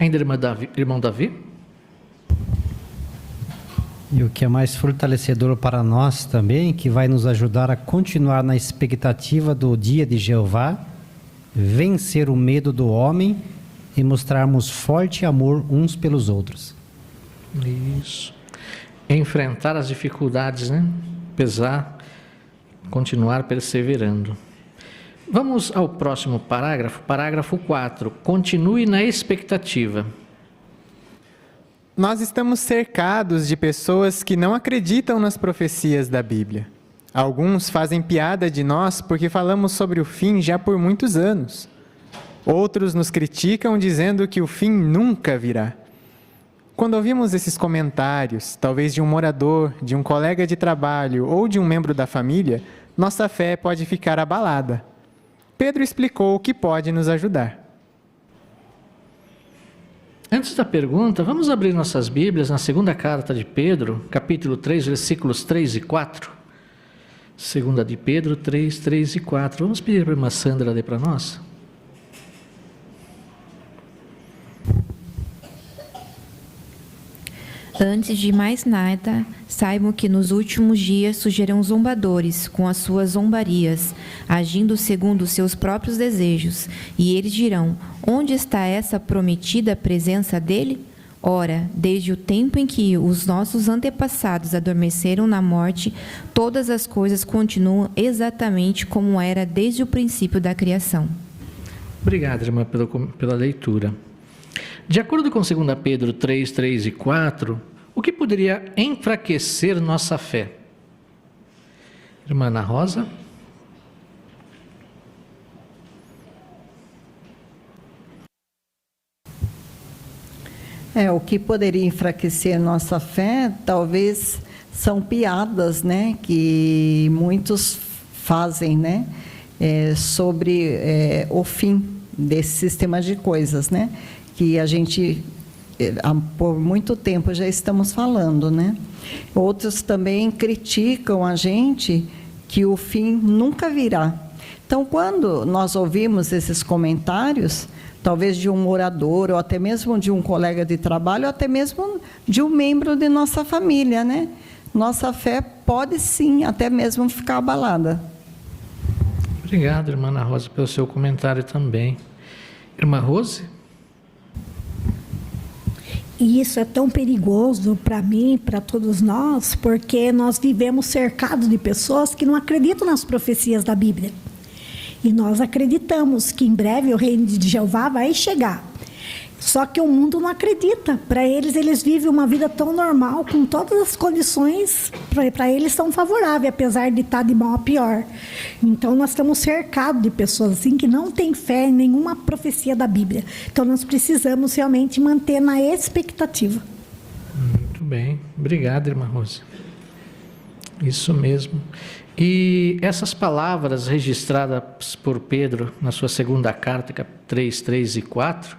Ainda irmão Davi? E o que é mais fortalecedor para nós também, que vai nos ajudar a continuar na expectativa do dia de Jeová, vencer o medo do homem e mostrarmos forte amor uns pelos outros. Isso. Enfrentar as dificuldades, né? Pesar, continuar perseverando. Vamos ao próximo parágrafo, parágrafo 4. Continue na expectativa. Nós estamos cercados de pessoas que não acreditam nas profecias da Bíblia. Alguns fazem piada de nós porque falamos sobre o fim já por muitos anos. Outros nos criticam dizendo que o fim nunca virá. Quando ouvimos esses comentários, talvez de um morador, de um colega de trabalho ou de um membro da família, nossa fé pode ficar abalada. Pedro explicou o que pode nos ajudar. Antes da pergunta, vamos abrir nossas Bíblias na segunda carta de Pedro, capítulo 3, versículos 3 e 4. Segunda de Pedro 3, 3 e 4. Vamos pedir para a irmã Sandra ler para nós? Antes de mais nada, saibam que nos últimos dias surgirão zombadores com as suas zombarias, agindo segundo os seus próprios desejos. E eles dirão: onde está essa prometida presença dele? Ora, desde o tempo em que os nossos antepassados adormeceram na morte, todas as coisas continuam exatamente como era desde o princípio da criação. Obrigado, irmã, pela leitura. De acordo com 2 Pedro 3, 3 e 4, o que poderia enfraquecer nossa fé? Irmã Ana Rosa? O que poderia enfraquecer nossa fé, talvez são piadas, né, que muitos fazem, né, sobre o fim desse sistema de coisas, né, que a gente, por muito tempo, já estamos falando, né. Outros também criticam a gente que o fim nunca virá. Então, quando nós ouvimos esses comentários, talvez de um orador, ou até mesmo de um colega de trabalho, ou até mesmo de um membro de nossa família, né? Nossa fé pode sim, até mesmo ficar abalada. Obrigado, irmã Ana Rosa, pelo seu comentário também. Irmã Rose? E isso é tão perigoso para mim, para todos nós, porque nós vivemos cercados de pessoas que não acreditam nas profecias da Bíblia. E nós acreditamos que em breve o reino de Jeová vai chegar. Só que o mundo não acredita. Para eles, eles vivem uma vida tão normal, com todas as condições, para eles são favoráveis, apesar de estar de mal a pior. Então, nós estamos cercados de pessoas assim que não têm fé em nenhuma profecia da Bíblia. Então, nós precisamos realmente manter na expectativa. Muito bem. Obrigado, irmã Rose. Isso mesmo. E essas palavras registradas por Pedro na sua segunda carta, 3, 3 e 4,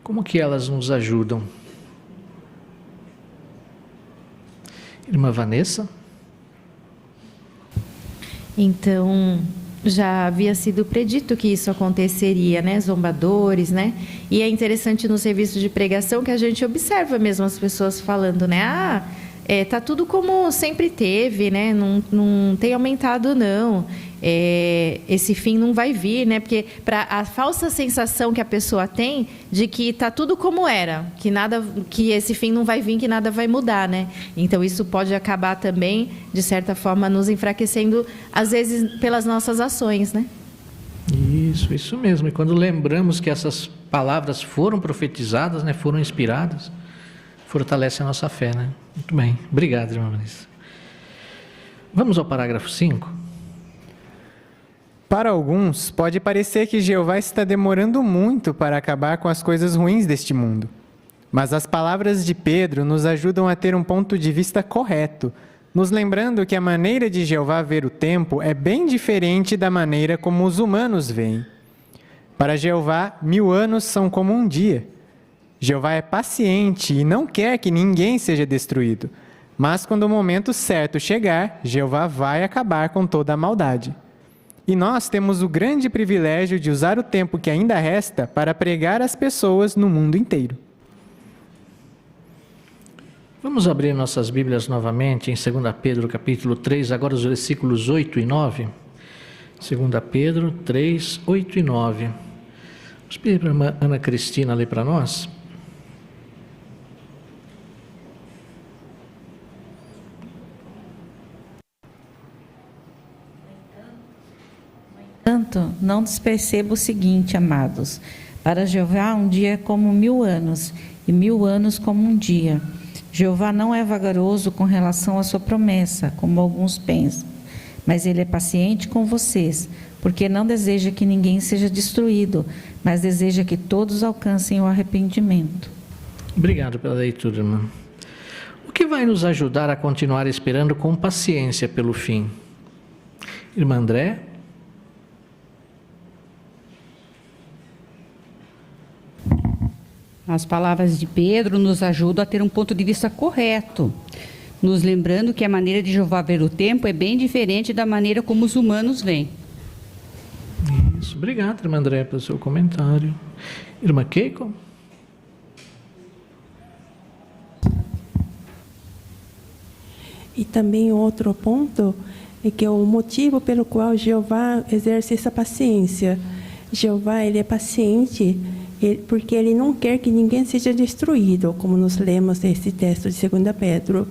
como que elas nos ajudam? Irmã Vanessa? Então, já havia sido predito que isso aconteceria, né? Zombadores, né? E é interessante no serviço de pregação que a gente observa mesmo as pessoas falando, né? Tá tudo como sempre teve, né? Não tem aumentado, não. Esse fim não vai vir, né? Porque para a falsa sensação que a pessoa tem de que tá tudo como era, que esse fim não vai vir, que nada vai mudar, né? Então isso pode acabar também, de certa forma, nos enfraquecendo, às vezes pelas nossas ações, né? Isso mesmo. E quando lembramos que essas palavras foram profetizadas, né? Foram inspiradas, fortalece a nossa fé, né? Muito bem. Obrigado, irmã Vanessa. Vamos ao parágrafo 5. Para alguns, pode parecer que Jeová está demorando muito para acabar com as coisas ruins deste mundo. Mas as palavras de Pedro nos ajudam a ter um ponto de vista correto, nos lembrando que a maneira de Jeová ver o tempo é bem diferente da maneira como os humanos veem. Para Jeová, 1000 anos são como um dia. Jeová é paciente e não quer que ninguém seja destruído. Mas quando o momento certo chegar, Jeová vai acabar com toda a maldade. E nós temos o grande privilégio de usar o tempo que ainda resta para pregar às pessoas no mundo inteiro. Vamos abrir nossas Bíblias novamente em 2 Pedro, capítulo 3, agora os versículos 8 e 9. 2 Pedro 3, 8 e 9. Vamos pedir para a irmã Ana Cristina ler para nós. Portanto, não desperceba o seguinte, amados. Para Jeová, um dia é como 1000 anos, e 1000 anos como um dia. Jeová não é vagaroso com relação à sua promessa, como alguns pensam, mas ele é paciente com vocês, porque não deseja que ninguém seja destruído, mas deseja que todos alcancem o arrependimento. Obrigado pela leitura, irmã. O que vai nos ajudar a continuar esperando com paciência pelo fim? Irmã André? As palavras de Pedro nos ajudam a ter um ponto de vista correto, nos lembrando que a maneira de Jeová ver o tempo é bem diferente da maneira como os humanos veem. Isso. Obrigado, irmã André, pelo seu comentário. Irmã Keiko? E também outro ponto é que o motivo pelo qual Jeová exerce essa paciência. Jeová, ele é paciente. porque Ele não quer que ninguém seja destruído, como nós lemos nesse texto de 2 Pedro.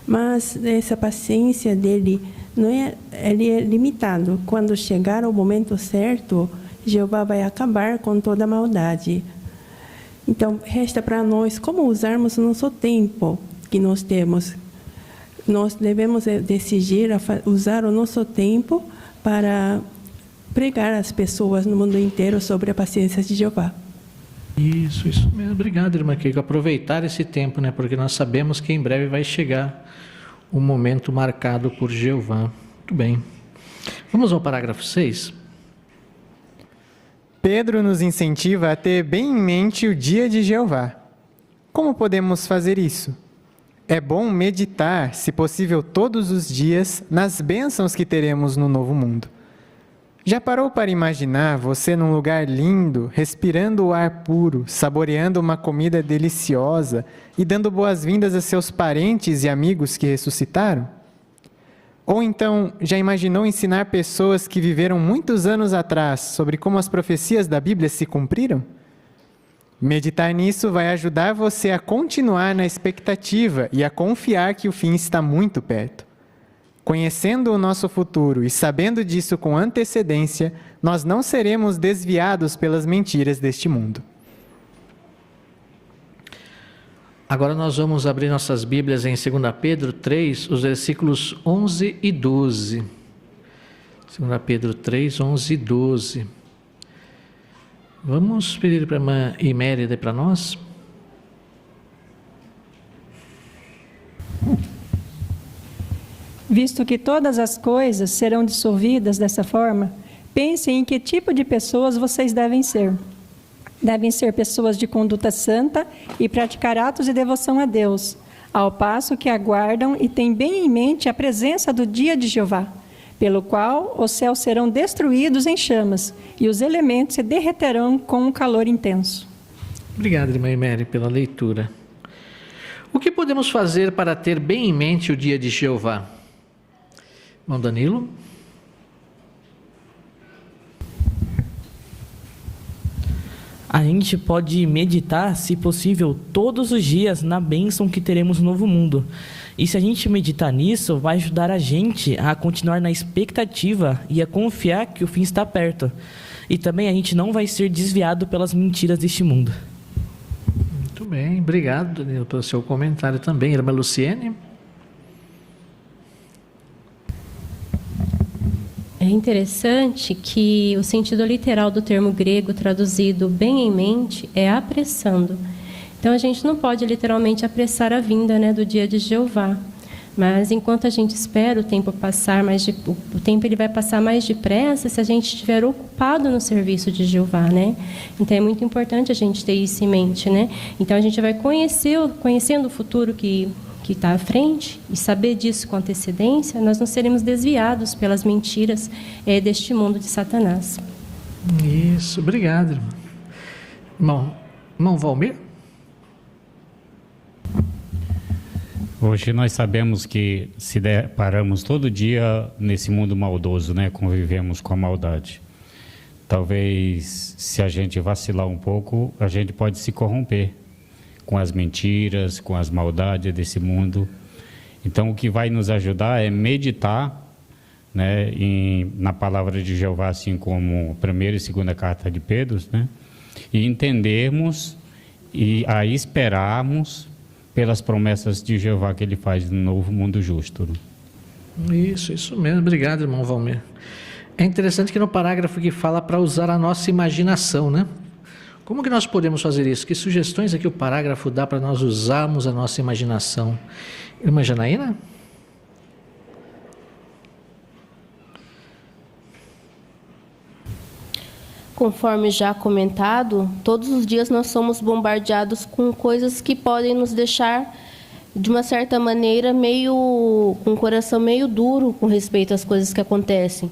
Mas essa paciência dele, ele é limitado. Quando chegar o momento certo, Jeová vai acabar com toda a maldade. Então, resta para nós como usarmos o nosso tempo que nós temos. Nós devemos decidir usar o nosso tempo para pregar às pessoas no mundo inteiro sobre a paciência de Jeová. Isso mesmo. Obrigado, irmã Keiko. Aproveitar esse tempo, né? Porque nós sabemos que em breve vai chegar o momento marcado por Jeová. Muito bem. Vamos ao parágrafo 6. Pedro nos incentiva a ter bem em mente o dia de Jeová. Como podemos fazer isso? É bom meditar, se possível todos os dias, nas bênçãos que teremos no novo mundo. Já parou para imaginar você num lugar lindo, respirando o ar puro, saboreando uma comida deliciosa e dando boas-vindas a seus parentes e amigos que ressuscitaram? Ou então, já imaginou ensinar pessoas que viveram muitos anos atrás sobre como as profecias da Bíblia se cumpriram? Meditar nisso vai ajudar você a continuar na expectativa e a confiar que o fim está muito perto. Conhecendo o nosso futuro e sabendo disso com antecedência, nós não seremos desviados pelas mentiras deste mundo. Agora nós vamos abrir nossas Bíblias em 2 Pedro 3, os versículos 11 e 12. 2 Pedro 3, 11 e 12. Vamos pedir para a irmã Imérida para nós. Visto que todas as coisas serão dissolvidas dessa forma, pensem em que tipo de pessoas vocês devem ser. Devem ser pessoas de conduta santa e praticar atos de devoção a Deus, ao passo que aguardam e têm bem em mente a presença do dia de Jeová, pelo qual os céus serão destruídos em chamas e os elementos se derreterão com um calor intenso. Obrigado, irmã Mary, pela leitura. O que podemos fazer para ter bem em mente o dia de Jeová? Irmão Danilo? A gente pode meditar, se possível, todos os dias na bênção que teremos no novo mundo. E se a gente meditar nisso, vai ajudar a gente a continuar na expectativa e a confiar que o fim está perto. E também a gente não vai ser desviado pelas mentiras deste mundo. Muito bem, obrigado, Danilo, pelo seu comentário também. Irmã Luciene? É interessante que o sentido literal do termo grego traduzido bem em mente é apressando. Então a gente não pode literalmente apressar a vinda, né, do dia de Jeová. Mas enquanto a gente espera o tempo passar o tempo ele vai passar mais depressa se a gente estiver ocupado no serviço de Jeová, né? Então é muito importante a gente ter isso em mente, né? Então a gente vai conhecendo o futuro que está à frente e saber disso com antecedência, nós não seremos desviados pelas mentiras deste mundo de Satanás. Isso, obrigado, irmão. Irmão Valmir? Hoje nós sabemos que se deparamos todo dia nesse mundo maldoso, né? Convivemos com a maldade. Talvez, se a gente vacilar um pouco, a gente pode se corromper com as mentiras, com as maldades desse mundo. Então, o que vai nos ajudar é meditar, né, na palavra de Jeová, assim como a primeira e segunda carta de Pedro, né, e entendermos e a esperarmos pelas promessas de Jeová que ele faz no novo mundo justo. Isso mesmo. Obrigado, irmão Valmir. É interessante que no parágrafo que fala para usar a nossa imaginação, né? Como que nós podemos fazer isso? Que sugestões aqui o parágrafo dá para nós usarmos a nossa imaginação? Irmã Janaína? Conforme já comentado, todos os dias nós somos bombardeados com coisas que podem nos deixar, de uma certa maneira, com o coração meio duro com respeito às coisas que acontecem.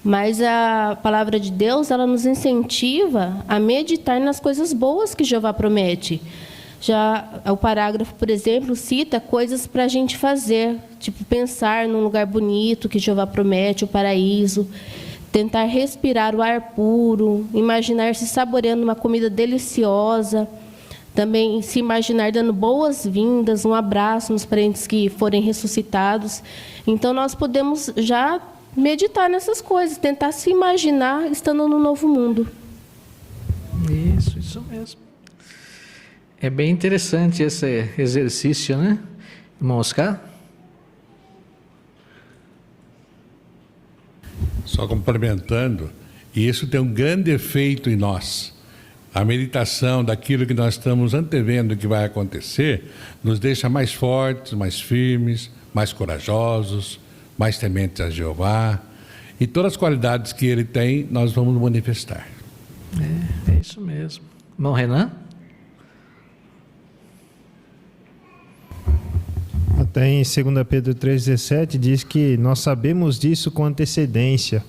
Mas a palavra de Deus, ela nos incentiva a meditar nas coisas boas que Jeová promete. Já o parágrafo, por exemplo, cita coisas para a gente fazer, tipo pensar num lugar bonito que Jeová promete, o paraíso, tentar respirar o ar puro, imaginar-se saboreando uma comida deliciosa, também se imaginar dando boas-vindas, um abraço nos parentes que forem ressuscitados. Então, nós podemos já meditar nessas coisas, tentar se imaginar estando no novo mundo. Isso mesmo. É bem interessante esse exercício, né, irmão Oscar? Só complementando, e isso tem um grande efeito em nós. A meditação daquilo que nós estamos antevendo que vai acontecer nos deixa mais fortes, mais firmes, mais corajosos, mais tementes a Jeová. E todas as qualidades que ele tem, nós vamos manifestar. É isso mesmo. Irmão Renan? Até em 2 Pedro 3,17 diz que nós sabemos disso com antecedência.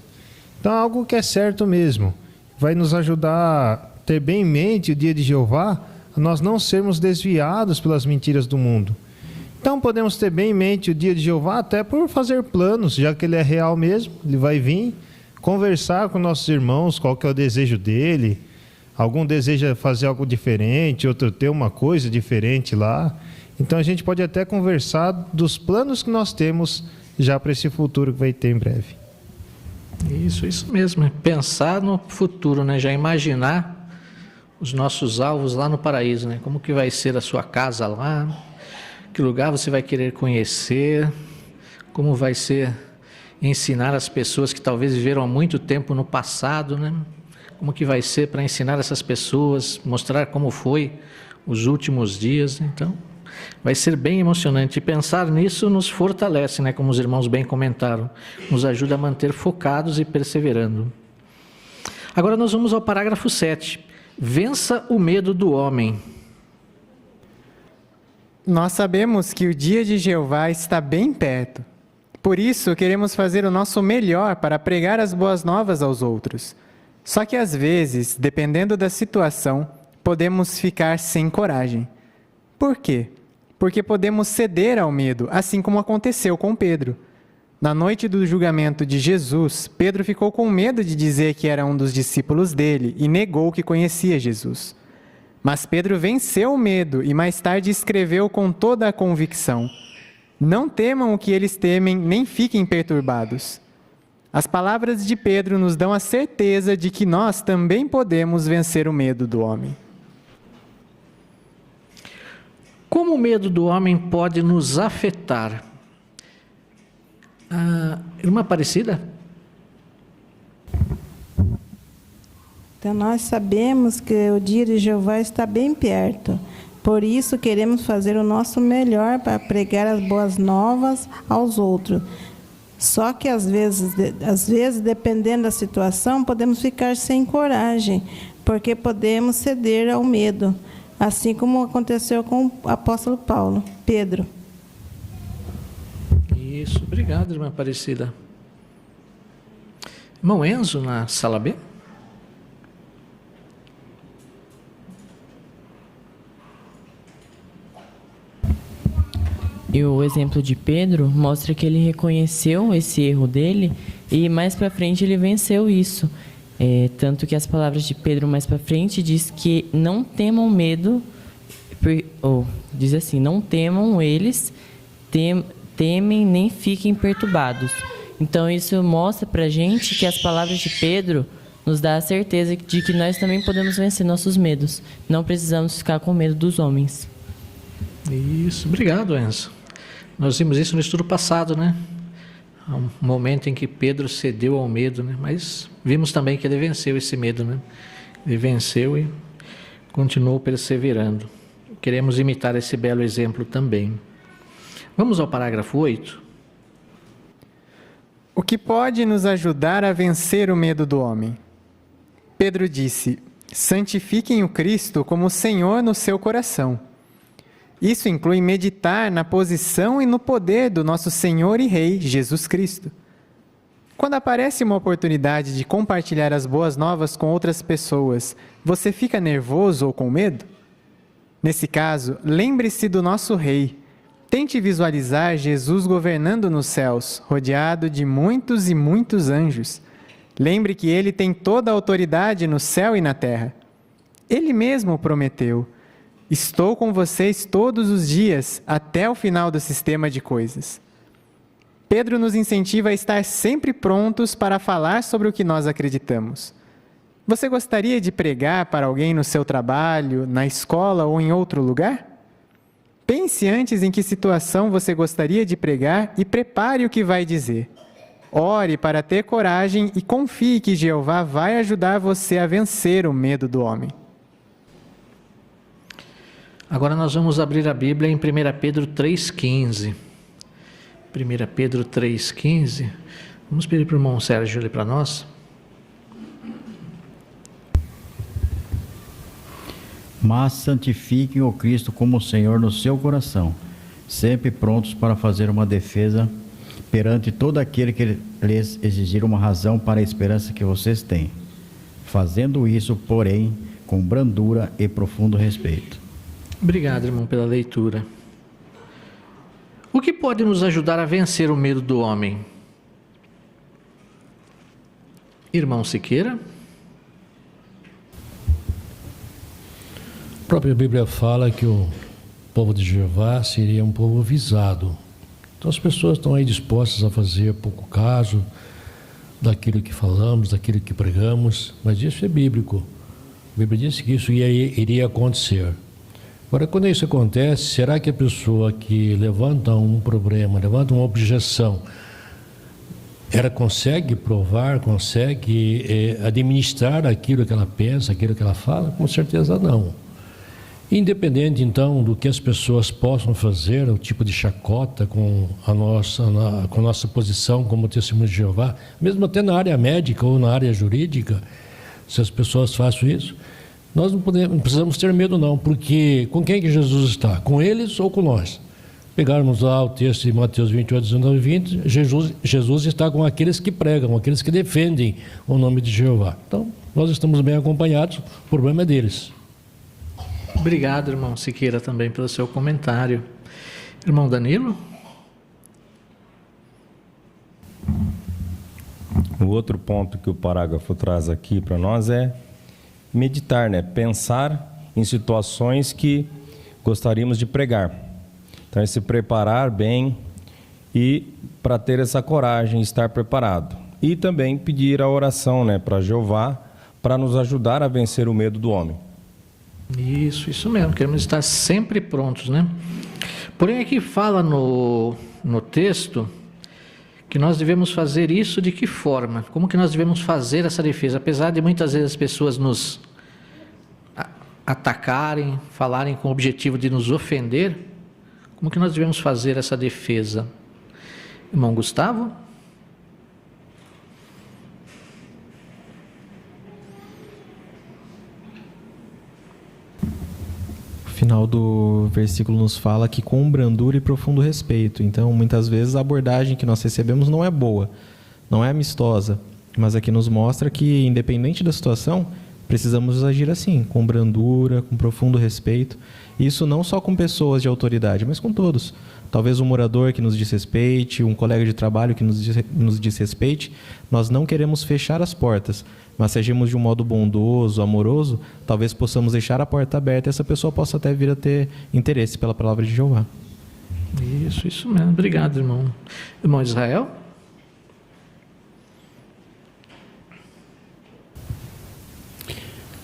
Então, algo que é certo mesmo. Vai nos ajudar a ter bem em mente o dia de Jeová, a nós não sermos desviados pelas mentiras do mundo. Então, podemos ter bem em mente o dia de Jeová até por fazer planos, já que ele é real mesmo, ele vai vir, conversar com nossos irmãos, qual que é o desejo dele. Algum deseja fazer algo diferente, outro ter uma coisa diferente lá. Então a gente pode até conversar dos planos que nós temos já para esse futuro que vai ter em breve. Isso mesmo. Pensar no futuro, né? Já imaginar os nossos alvos lá no paraíso, né? Como que vai ser a sua casa lá, que lugar você vai querer conhecer, como vai ser ensinar as pessoas que talvez viveram há muito tempo no passado, né? Como que vai ser para ensinar essas pessoas, mostrar como foi os últimos dias. Então, vai ser bem emocionante. E pensar nisso nos fortalece, né? Como os irmãos bem comentaram. Nos ajuda a manter focados e perseverando. Agora nós vamos ao parágrafo 7. Vença o medo do homem. Nós sabemos que o dia de Jeová está bem perto. Por isso, queremos fazer o nosso melhor para pregar as boas novas aos outros. Só que às vezes, dependendo da situação, podemos ficar sem coragem. Por quê? Porque podemos ceder ao medo, assim como aconteceu com Pedro. Na noite do julgamento de Jesus, Pedro ficou com medo de dizer que era um dos discípulos dele e negou que conhecia Jesus. Mas Pedro venceu o medo e mais tarde escreveu com toda a convicção: não temam o que eles temem, nem fiquem perturbados. As palavras de Pedro nos dão a certeza de que nós também podemos vencer o medo do homem. Como o medo do homem pode nos afetar? Irmã Aparecida? Então, nós sabemos que o dia de Jeová está bem perto. Por isso, queremos fazer o nosso melhor para pregar as boas novas aos outros. Só que, às vezes, dependendo da situação, podemos ficar sem coragem, porque podemos ceder ao medo, assim como aconteceu com o apóstolo Pedro. Isso, obrigado, irmã Aparecida. Irmão Enzo, na sala B? E o exemplo de Pedro mostra que ele reconheceu esse erro dele e mais para frente ele venceu isso. Tanto que as palavras de Pedro mais para frente diz que não temam medo, diz assim, não temam eles, temem nem fiquem perturbados. Então isso mostra para a gente que as palavras de Pedro nos dá a certeza de que nós também podemos vencer nossos medos. Não precisamos ficar com medo dos homens. Isso, obrigado, Enzo. Nós vimos isso no estudo passado, né? Há um momento em que Pedro cedeu ao medo, né? Mas vimos também que ele venceu esse medo, né? Ele venceu e continuou perseverando. Queremos imitar esse belo exemplo também. Vamos ao parágrafo 8. O que pode nos ajudar a vencer o medo do homem? Pedro disse: santifiquem o Cristo como Senhor no seu coração. Isso inclui meditar na posição e no poder do nosso Senhor e Rei, Jesus Cristo. Quando aparece uma oportunidade de compartilhar as boas novas com outras pessoas, você fica nervoso ou com medo? Nesse caso, lembre-se do nosso Rei. Tente visualizar Jesus governando nos céus, rodeado de muitos e muitos anjos. Lembre que Ele tem toda a autoridade no céu e na terra. Ele mesmo prometeu: estou com vocês todos os dias, até o final do sistema de coisas. Pedro nos incentiva a estar sempre prontos para falar sobre o que nós acreditamos. Você gostaria de pregar para alguém no seu trabalho, na escola ou em outro lugar? Pense antes em que situação você gostaria de pregar e prepare o que vai dizer. Ore para ter coragem e confie que Jeová vai ajudar você a vencer o medo do homem. Agora nós vamos abrir a Bíblia em 1 Pedro 3,15. 1 Pedro 3,15. Vamos pedir para o irmão Sérgio ler para nós. Mas santifiquem o Cristo como Senhor no seu coração, sempre prontos para fazer uma defesa perante todo aquele que lhes exigir uma razão para a esperança que vocês têm, fazendo isso, porém, com brandura e profundo respeito. Obrigado, irmão, pela leitura. O que pode nos ajudar a vencer o medo do homem? Irmão Siqueira? A própria Bíblia fala que o povo de Jeová seria um povo visado. Então as pessoas estão aí dispostas a fazer pouco caso daquilo que falamos, daquilo que pregamos, mas isso é bíblico. A Bíblia diz que isso iria acontecer. Agora, quando isso acontece, será que a pessoa que levanta um problema, levanta uma objeção, ela consegue provar, consegue administrar aquilo que ela pensa, aquilo que ela fala? Com certeza não. Independente, então, do que as pessoas possam fazer, o tipo de chacota com a nossa posição como testemunho de Jeová, mesmo até na área médica ou na área jurídica, se as pessoas façam isso, nós não precisamos ter medo não, porque com quem que Jesus está? Com eles ou com nós? Pegarmos lá o texto de Mateus 28, 19 e 20, Jesus está com aqueles que pregam, aqueles que defendem o nome de Jeová. Então, nós estamos bem acompanhados, o problema é deles. Obrigado, irmão Siqueira, também pelo seu comentário. Irmão Danilo? O outro ponto que o parágrafo traz aqui para nós é meditar, né? Pensar em situações que gostaríamos de pregar. Então, é se preparar bem e para ter essa coragem, estar preparado. E também pedir a oração, né, para Jeová, para nos ajudar a vencer o medo do homem. Isso mesmo, queremos estar sempre prontos, né? Porém, aqui fala no texto que nós devemos fazer isso de que forma? Como que nós devemos fazer essa defesa? Apesar de muitas vezes as pessoas nos atacarem, falarem com o objetivo de nos ofender, como que nós devemos fazer essa defesa? Irmão Gustavo? O final do versículo nos fala que com brandura e profundo respeito. Então, muitas vezes a abordagem que nós recebemos não é boa, não é amistosa, mas aqui nos mostra que, independente da situação, precisamos agir assim, com brandura, com profundo respeito. Isso não só com pessoas de autoridade, mas com todos. Talvez um morador que nos desrespeite, um colega de trabalho que nos desrespeite, nós não queremos fechar as portas, mas se agirmos de um modo bondoso, amoroso, talvez possamos deixar a porta aberta e essa pessoa possa até vir a ter interesse pela palavra de Jeová. Isso mesmo. Obrigado, irmão. Irmão Israel?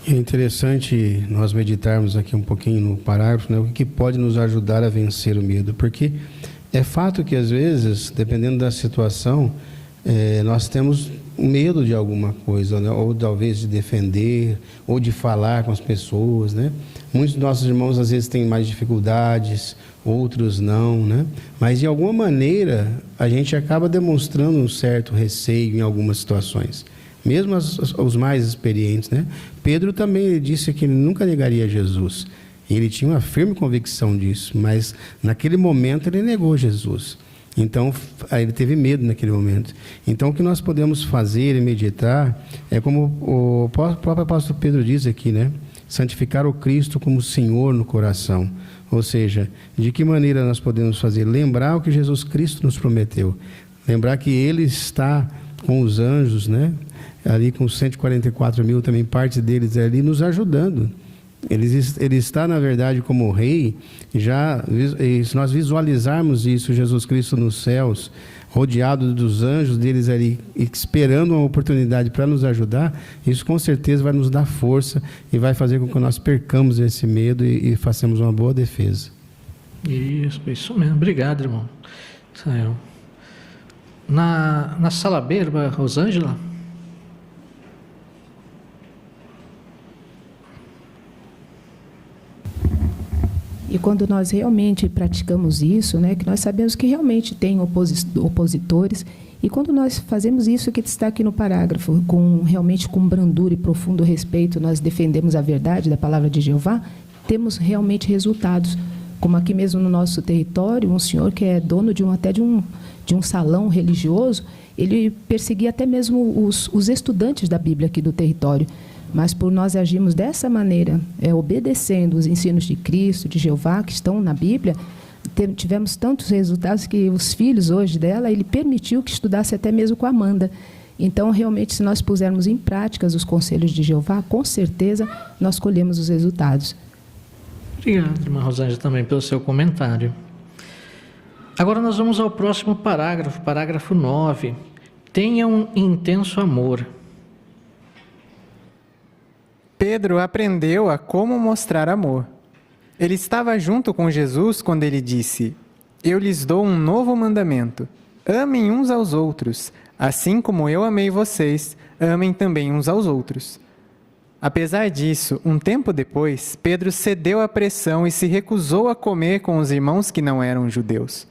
É interessante nós meditarmos aqui um pouquinho no parágrafo, né, o que pode nos ajudar a vencer o medo, porque é fato que às vezes, dependendo da situação, nós temos medo de alguma coisa, né, ou talvez de defender, ou de falar com as pessoas, né? Muitos dos nossos irmãos às vezes têm mais dificuldades, outros não, né? Mas de alguma maneira a gente acaba demonstrando um certo receio em algumas situações. Mesmo os mais experientes, né? Pedro também disse que ele nunca negaria Jesus. Ele tinha uma firme convicção disso, mas naquele momento ele negou Jesus. Então, ele teve medo naquele momento. Então, o que nós podemos fazer e meditar é como o próprio apóstolo Pedro diz aqui, né? Santificar o Cristo como Senhor no coração. Ou seja, de que maneira nós podemos fazer? Lembrar o que Jesus Cristo nos prometeu. Lembrar que Ele está com os anjos, né? Ali com os 144 mil também, parte deles ali nos ajudando. Ele está, na verdade, como rei, e se nós visualizarmos isso, Jesus Cristo nos céus, rodeado dos anjos deles ali, esperando uma oportunidade para nos ajudar, isso com certeza vai nos dar força e vai fazer com que nós percamos esse medo e façamos uma boa defesa. Isso mesmo. Obrigado, irmão. Saiu. Na sala B, irmã Rosângela. E quando nós realmente praticamos isso, né, que nós sabemos que realmente tem opositores, e quando nós fazemos isso que está aqui no parágrafo, realmente com brandura e profundo respeito, nós defendemos a verdade da palavra de Jeová, temos realmente resultados. Como aqui mesmo no nosso território, um senhor que é dono de um salão religioso, ele perseguia até mesmo os estudantes da Bíblia aqui do território. Mas por nós agirmos dessa maneira, obedecendo os ensinos de Cristo, de Jeová, que estão na Bíblia, tivemos tantos resultados que os filhos hoje dela, ele permitiu que estudasse até mesmo com a Amanda. Então, realmente, se nós pusermos em prática os conselhos de Jeová, com certeza nós colhemos os resultados. Obrigado, irmã Rosângela, também pelo seu comentário. Agora nós vamos ao próximo parágrafo, parágrafo 9. Tenha um intenso amor. Pedro aprendeu a como mostrar amor. Ele estava junto com Jesus quando ele disse: Eu lhes dou um novo mandamento. Amem uns aos outros. Assim como eu amei vocês, amem também uns aos outros. Apesar disso, um tempo depois, Pedro cedeu à pressão e se recusou a comer com os irmãos que não eram judeus.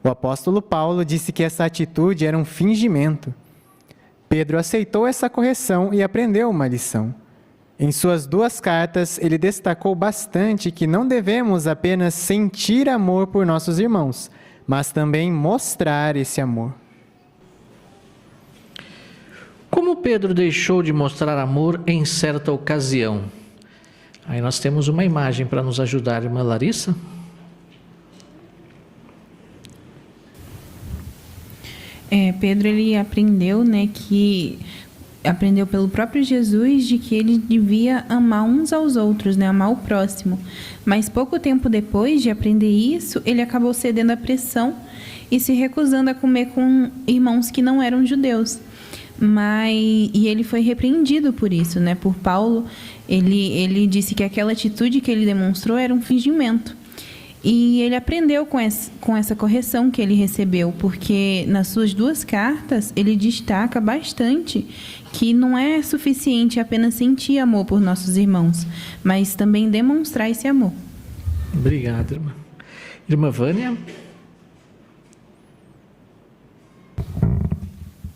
O apóstolo Paulo disse que essa atitude era um fingimento. Pedro aceitou essa correção e aprendeu uma lição. Em suas 2 cartas, ele destacou bastante que não devemos apenas sentir amor por nossos irmãos, mas também mostrar esse amor. Como Pedro deixou de mostrar amor em certa ocasião? Aí nós temos uma imagem para nos ajudar, irmã Larissa. Pedro, ele aprendeu, aprendeu pelo próprio Jesus de que ele devia amar uns aos outros, amar o próximo. Mas pouco tempo depois de aprender isso, ele acabou cedendo à pressão e se recusando a comer com irmãos que não eram judeus. E ele foi repreendido por isso, por Paulo. Ele disse que aquela atitude que ele demonstrou era um fingimento. E ele aprendeu com essa correção que ele recebeu, porque nas suas 2 cartas ele destaca bastante que não é suficiente apenas sentir amor por nossos irmãos, mas também demonstrar esse amor. Obrigado, irmã. Irmã Vânia?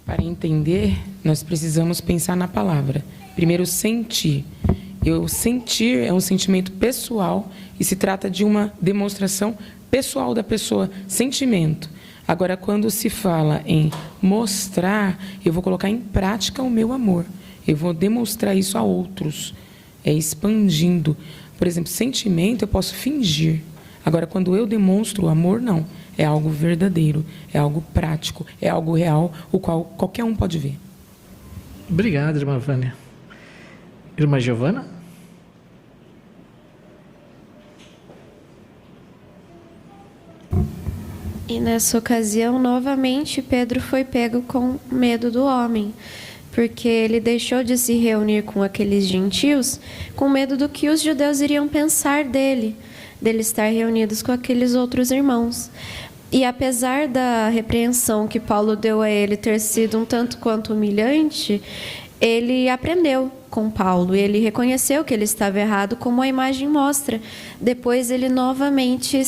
Para entender, nós precisamos pensar na palavra. Primeiro, sentir. O sentir é um sentimento pessoal e se trata de uma demonstração pessoal da pessoa, sentimento. Agora, quando se fala em mostrar, eu vou colocar em prática o meu amor. Eu vou demonstrar isso a outros, expandindo. Por exemplo, sentimento eu posso fingir. Agora, quando eu demonstro o amor, não. É algo verdadeiro, é algo prático, é algo real, o qual qualquer um pode ver. Obrigado, irmã Vânia. Irmã Giovana? E nessa ocasião, novamente, Pedro foi pego com medo do homem, porque ele deixou de se reunir com aqueles gentios com medo do que os judeus iriam pensar dele estar reunidos com aqueles outros irmãos. E apesar da repreensão que Paulo deu a ele ter sido um tanto quanto humilhante, ele aprendeu com Paulo, ele reconheceu que ele estava errado, como a imagem mostra. Depois ele novamente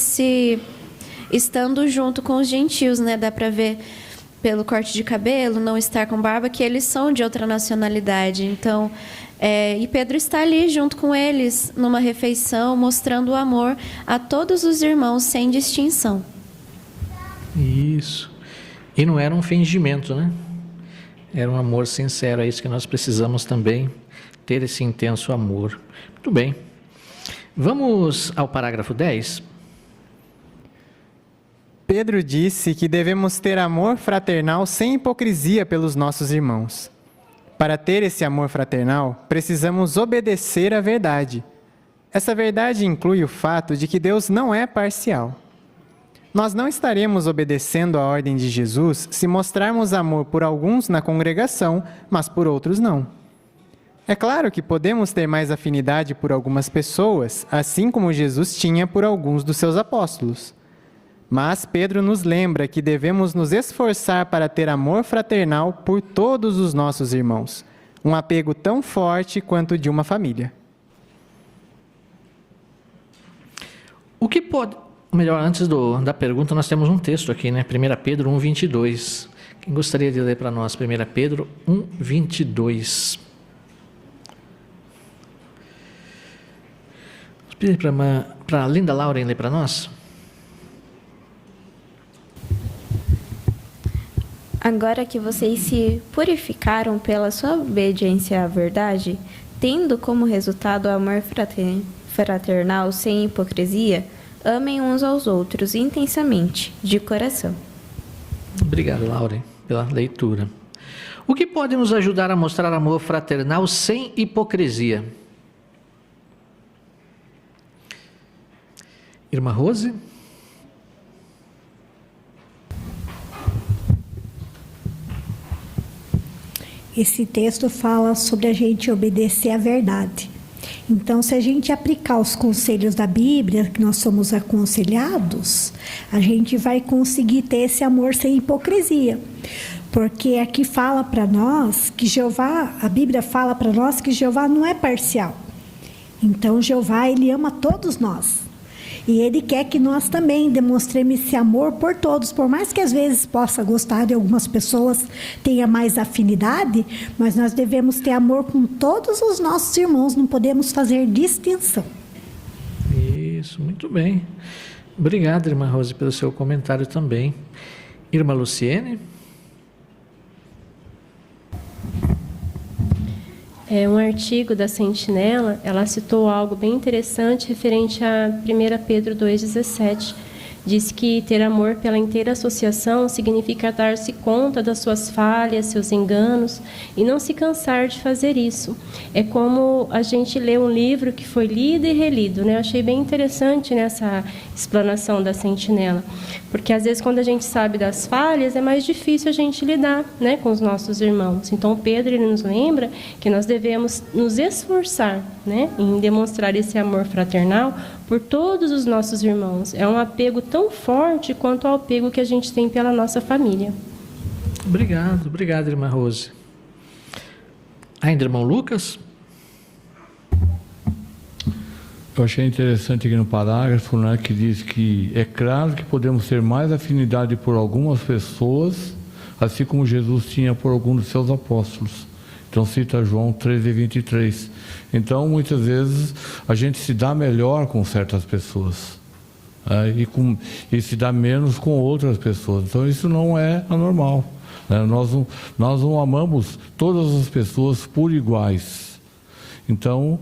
estando junto com os gentios, dá para ver pelo corte de cabelo, não estar com barba, que eles são de outra nacionalidade. Então, e Pedro está ali junto com eles, numa refeição, mostrando o amor a todos os irmãos, sem distinção. Isso. E não era um fingimento, Era um amor sincero, é isso que nós precisamos também, ter esse intenso amor. Muito bem. Vamos ao parágrafo 10. Pedro disse que devemos ter amor fraternal sem hipocrisia pelos nossos irmãos. Para ter esse amor fraternal, precisamos obedecer à verdade. Essa verdade inclui o fato de que Deus não é parcial. Nós não estaremos obedecendo à ordem de Jesus se mostrarmos amor por alguns na congregação, mas por outros não. É claro que podemos ter mais afinidade por algumas pessoas, assim como Jesus tinha por alguns dos seus apóstolos. Mas Pedro nos lembra que devemos nos esforçar para ter amor fraternal por todos os nossos irmãos, um apego tão forte quanto o de uma família. O que pode... Melhor, antes da pergunta, nós temos um texto aqui, né? 1 Pedro 1:22. Quem gostaria de ler para nós? 1 Pedro 1:22. Vou pedir para a Linda Lauren ler para nós. Agora que vocês se purificaram pela sua obediência à verdade, tendo como resultado o amor fraternal sem hipocrisia, amem uns aos outros intensamente, de coração. Obrigado, Lauren, pela leitura. O que pode nos ajudar a mostrar amor fraternal sem hipocrisia? Irmã Rose? Esse texto fala sobre a gente obedecer à verdade. Então, se a gente aplicar os conselhos da Bíblia, que nós somos aconselhados, a gente vai conseguir ter esse amor sem hipocrisia. Porque aqui fala para nós que Jeová, a Bíblia fala para nós que Jeová não é parcial. Então, Jeová, ele ama todos nós. E ele quer que nós também demonstremos esse amor por todos, por mais que às vezes possa gostar de algumas pessoas, tenha mais afinidade, mas nós devemos ter amor com todos os nossos irmãos, não podemos fazer distinção. Isso, muito bem. Obrigado, irmã Rose, pelo seu comentário também. Irmã Luciene? Um artigo da Sentinela, ela citou algo bem interessante referente a 1 Pedro 2,17. Diz que ter amor pela inteira associação significa dar-se conta das suas falhas, seus enganos, e não se cansar de fazer isso. É como a gente lê um livro que foi lido e relido, né? Eu achei bem interessante nessa explanação da Sentinela, porque às vezes quando a gente sabe das falhas é mais difícil a gente lidar, né, com os nossos irmãos. Então Pedro, ele nos lembra que nós devemos nos esforçar, né, em demonstrar esse amor fraternal por todos os nossos irmãos. É um apego tão forte quanto o apego que a gente tem pela nossa família. Obrigado, irmã Rose. Ainda, irmão Lucas? Eu achei interessante aqui no parágrafo, né, que diz que é claro que podemos ter mais afinidade por algumas pessoas, assim como Jesus tinha por alguns dos seus apóstolos. Então cita João 13:23. Então muitas vezes a gente se dá melhor com certas pessoas, e se dá menos com outras pessoas. Então isso não é anormal, né? Nós não amamos todas as pessoas por iguais. Então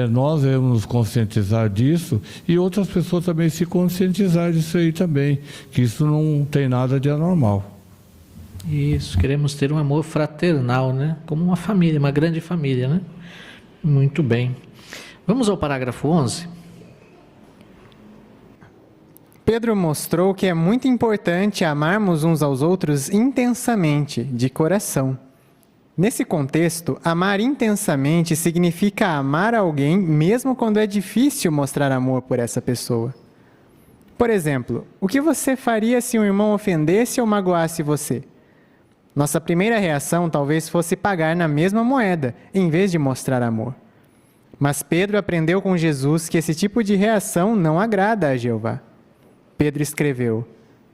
nós devemos nos conscientizar disso e outras pessoas também se conscientizar disso aí também, que isso não tem nada de anormal. Isso, queremos ter um amor fraternal, né? Como uma família, uma grande família, né? Muito bem. Vamos ao parágrafo 11. Pedro mostrou que é muito importante amarmos uns aos outros intensamente, de coração. Nesse contexto, amar intensamente significa amar alguém mesmo quando é difícil mostrar amor por essa pessoa. Por exemplo, o que você faria se um irmão ofendesse ou magoasse você? Nossa primeira reação talvez fosse pagar na mesma moeda, em vez de mostrar amor. Mas Pedro aprendeu com Jesus que esse tipo de reação não agrada a Jeová. Pedro escreveu: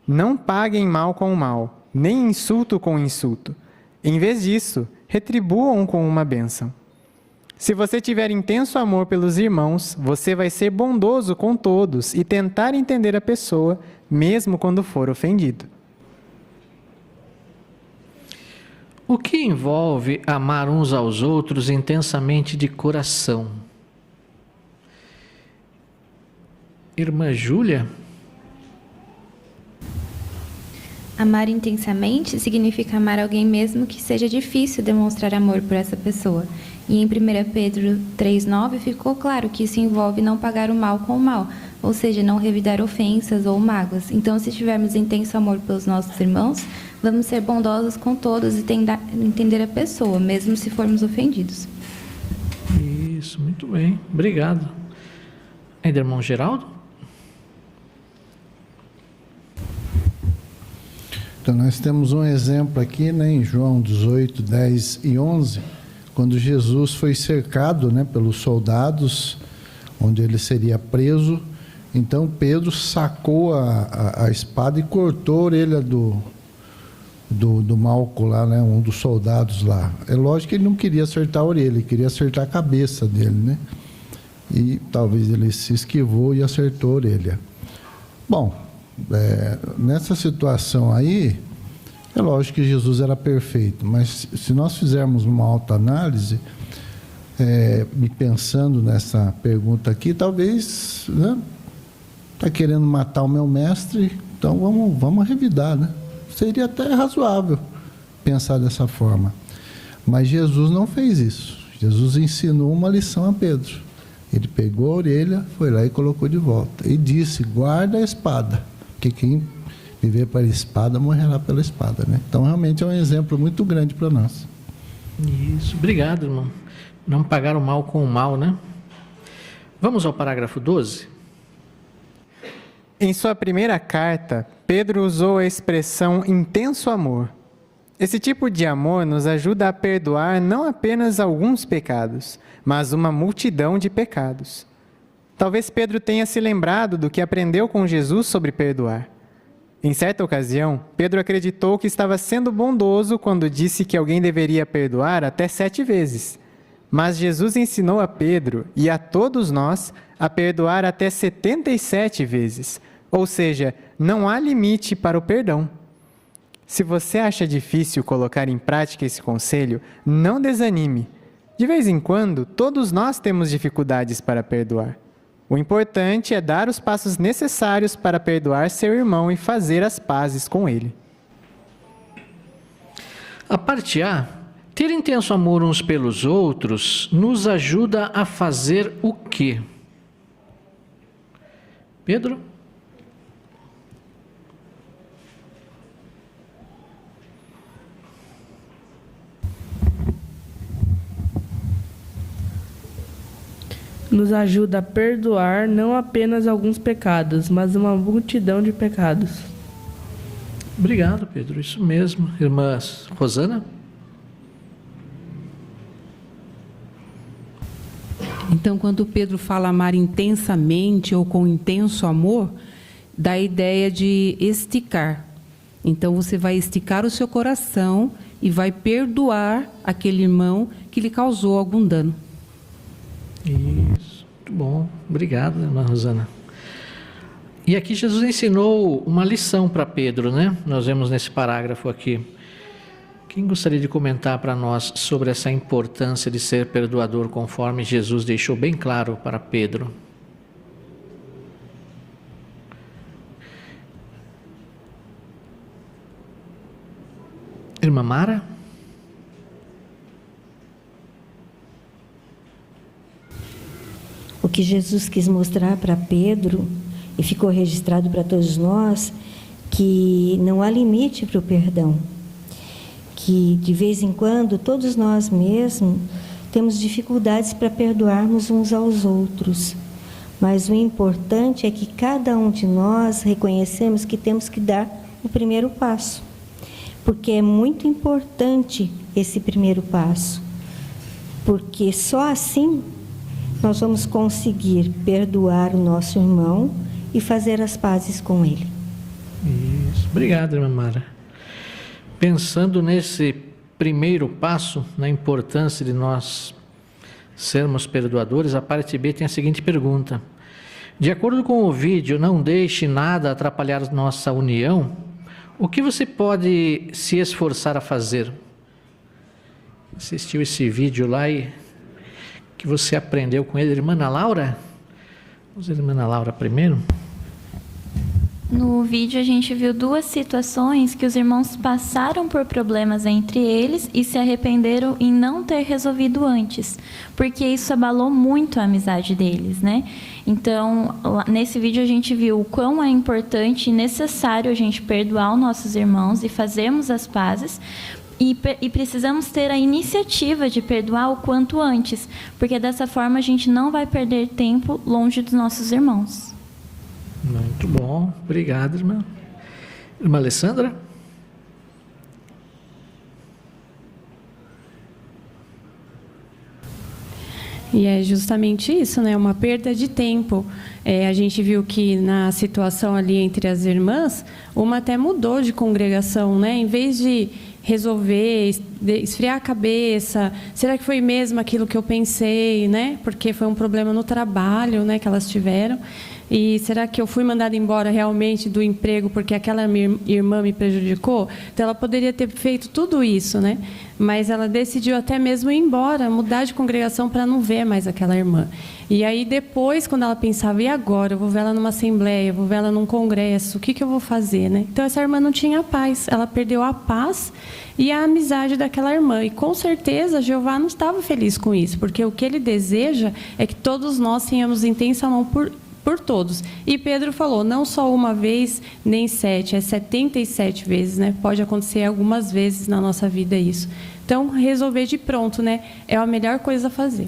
não paguem mal com mal, nem insulto com insulto. Em vez disso, retribuam com uma bênção. Se você tiver intenso amor pelos irmãos, você vai ser bondoso com todos e tentar entender a pessoa, mesmo quando for ofendido. O que envolve amar uns aos outros intensamente de coração? Irmã Júlia? Amar intensamente significa amar alguém mesmo que seja difícil demonstrar amor por essa pessoa. E em 1 Pedro 3,9 ficou claro que isso envolve não pagar o mal com o mal, ou seja, não revidar ofensas ou mágoas. Então, se tivermos intenso amor pelos nossos irmãos, vamos ser bondosos com todos e entender a pessoa, mesmo se formos ofendidos. Isso, muito bem. Obrigado. Ainda, irmão Geraldo? Então, nós temos um exemplo aqui, né, em João 18, 10 e 11, quando Jesus foi cercado, né, pelos soldados, onde ele seria preso. Então, Pedro sacou a espada e cortou a orelha do Malco lá, né, um dos soldados lá. É lógico que ele não queria acertar a orelha, ele queria acertar a cabeça dele, né? E talvez ele se esquivou e acertou a orelha. Bom, nessa situação aí, é lógico que Jesus era perfeito, mas se nós fizermos uma autoanálise, me pensando nessa pergunta aqui, talvez, né, está querendo matar o meu mestre, então vamos revidar, né? Seria até razoável pensar dessa forma. Mas Jesus não fez isso. Jesus ensinou uma lição a Pedro. Ele pegou a orelha, foi lá e colocou de volta. E disse, guarda a espada, porque quem viver pela espada morrerá pela espada, né? Então, realmente é um exemplo muito grande para nós. Isso, obrigado, irmão. Não pagar o mal com o mal, né? Vamos ao parágrafo 12. Em sua primeira carta, Pedro usou a expressão intenso amor. Esse tipo de amor nos ajuda a perdoar não apenas alguns pecados, mas uma multidão de pecados. Talvez Pedro tenha se lembrado do que aprendeu com Jesus sobre perdoar. Em certa ocasião, Pedro acreditou que estava sendo bondoso quando disse que alguém deveria perdoar até 7 vezes. Mas Jesus ensinou a Pedro e a todos nós a perdoar até 77 vezes. Ou seja, não há limite para o perdão. Se você acha difícil colocar em prática esse conselho, não desanime. De vez em quando, todos nós temos dificuldades para perdoar. O importante é dar os passos necessários para perdoar seu irmão e fazer as pazes com ele. A parte A, ter intenso amor uns pelos outros nos ajuda a fazer o quê? Pedro? Nos ajuda a perdoar não apenas alguns pecados, mas uma multidão de pecados. Obrigado, Pedro. Isso mesmo. Irmã Rosana? Então, quando Pedro fala amar intensamente ou com intenso amor, dá a ideia de esticar. Então, você vai esticar o seu coração e vai perdoar aquele irmão que lhe causou algum dano. Isso, muito bom. Obrigado, irmã Rosana. E aqui Jesus ensinou uma lição para Pedro, né? Nós vemos nesse parágrafo aqui. Quem gostaria de comentar para nós sobre essa importância de ser perdoador, conforme Jesus deixou bem claro para Pedro? Irmã Mara? O que Jesus quis mostrar para Pedro, e ficou registrado para todos nós, que não há limite para o perdão. Que, de vez em quando, todos nós mesmos temos dificuldades para perdoarmos uns aos outros. Mas o importante é que cada um de nós reconhecemos que temos que dar o primeiro passo. Porque é muito importante esse primeiro passo. Porque só assim nós vamos conseguir perdoar o nosso irmão e fazer as pazes com ele. Isso. Obrigado, irmã Mara. Pensando nesse primeiro passo, na importância de nós sermos perdoadores, a parte B tem a seguinte pergunta. De acordo com o vídeo, não deixe nada atrapalhar nossa união, o que você pode se esforçar a fazer? Assistiu esse vídeo lá e que você aprendeu com ele, irmã Ana Laura? Vamos ver a irmã Ana Laura primeiro. No vídeo a gente viu duas situações que os irmãos passaram por problemas entre eles e se arrependeram em não ter resolvido antes, porque isso abalou muito a amizade deles, né? Então, nesse vídeo a gente viu o quão é importante e necessário a gente perdoar os nossos irmãos e fazermos as pazes, e precisamos ter a iniciativa de perdoar o quanto antes, porque dessa forma a gente não vai perder tempo longe dos nossos irmãos. Muito bom, obrigado, irmã. Irmã Alessandra? E é justamente isso, né? Uma perda de tempo. A gente viu que na situação ali entre as irmãs, uma até mudou de congregação, né? Em vez de resolver, esfriar a cabeça, será que foi mesmo aquilo que eu pensei, né? Porque foi um problema no trabalho, né, que elas tiveram. E será que eu fui mandada embora realmente do emprego porque aquela minha irmã me prejudicou? Então, ela poderia ter feito tudo isso, né? Mas ela decidiu até mesmo ir embora, mudar de congregação para não ver mais aquela irmã. E aí, depois, quando ela pensava, e agora? Eu vou ver ela numa assembleia, eu vou ver ela num congresso, o que eu vou fazer, né? Então, essa irmã não tinha paz. Ela perdeu a paz e a amizade daquela irmã. E, com certeza, Jeová não estava feliz com isso, porque o que ele deseja é que todos nós tenhamos intensa mão por todos. E Pedro falou, não só uma vez, nem 7, é 77 vezes, né? Pode acontecer algumas vezes na nossa vida isso. Então, resolver de pronto, né? É a melhor coisa a fazer.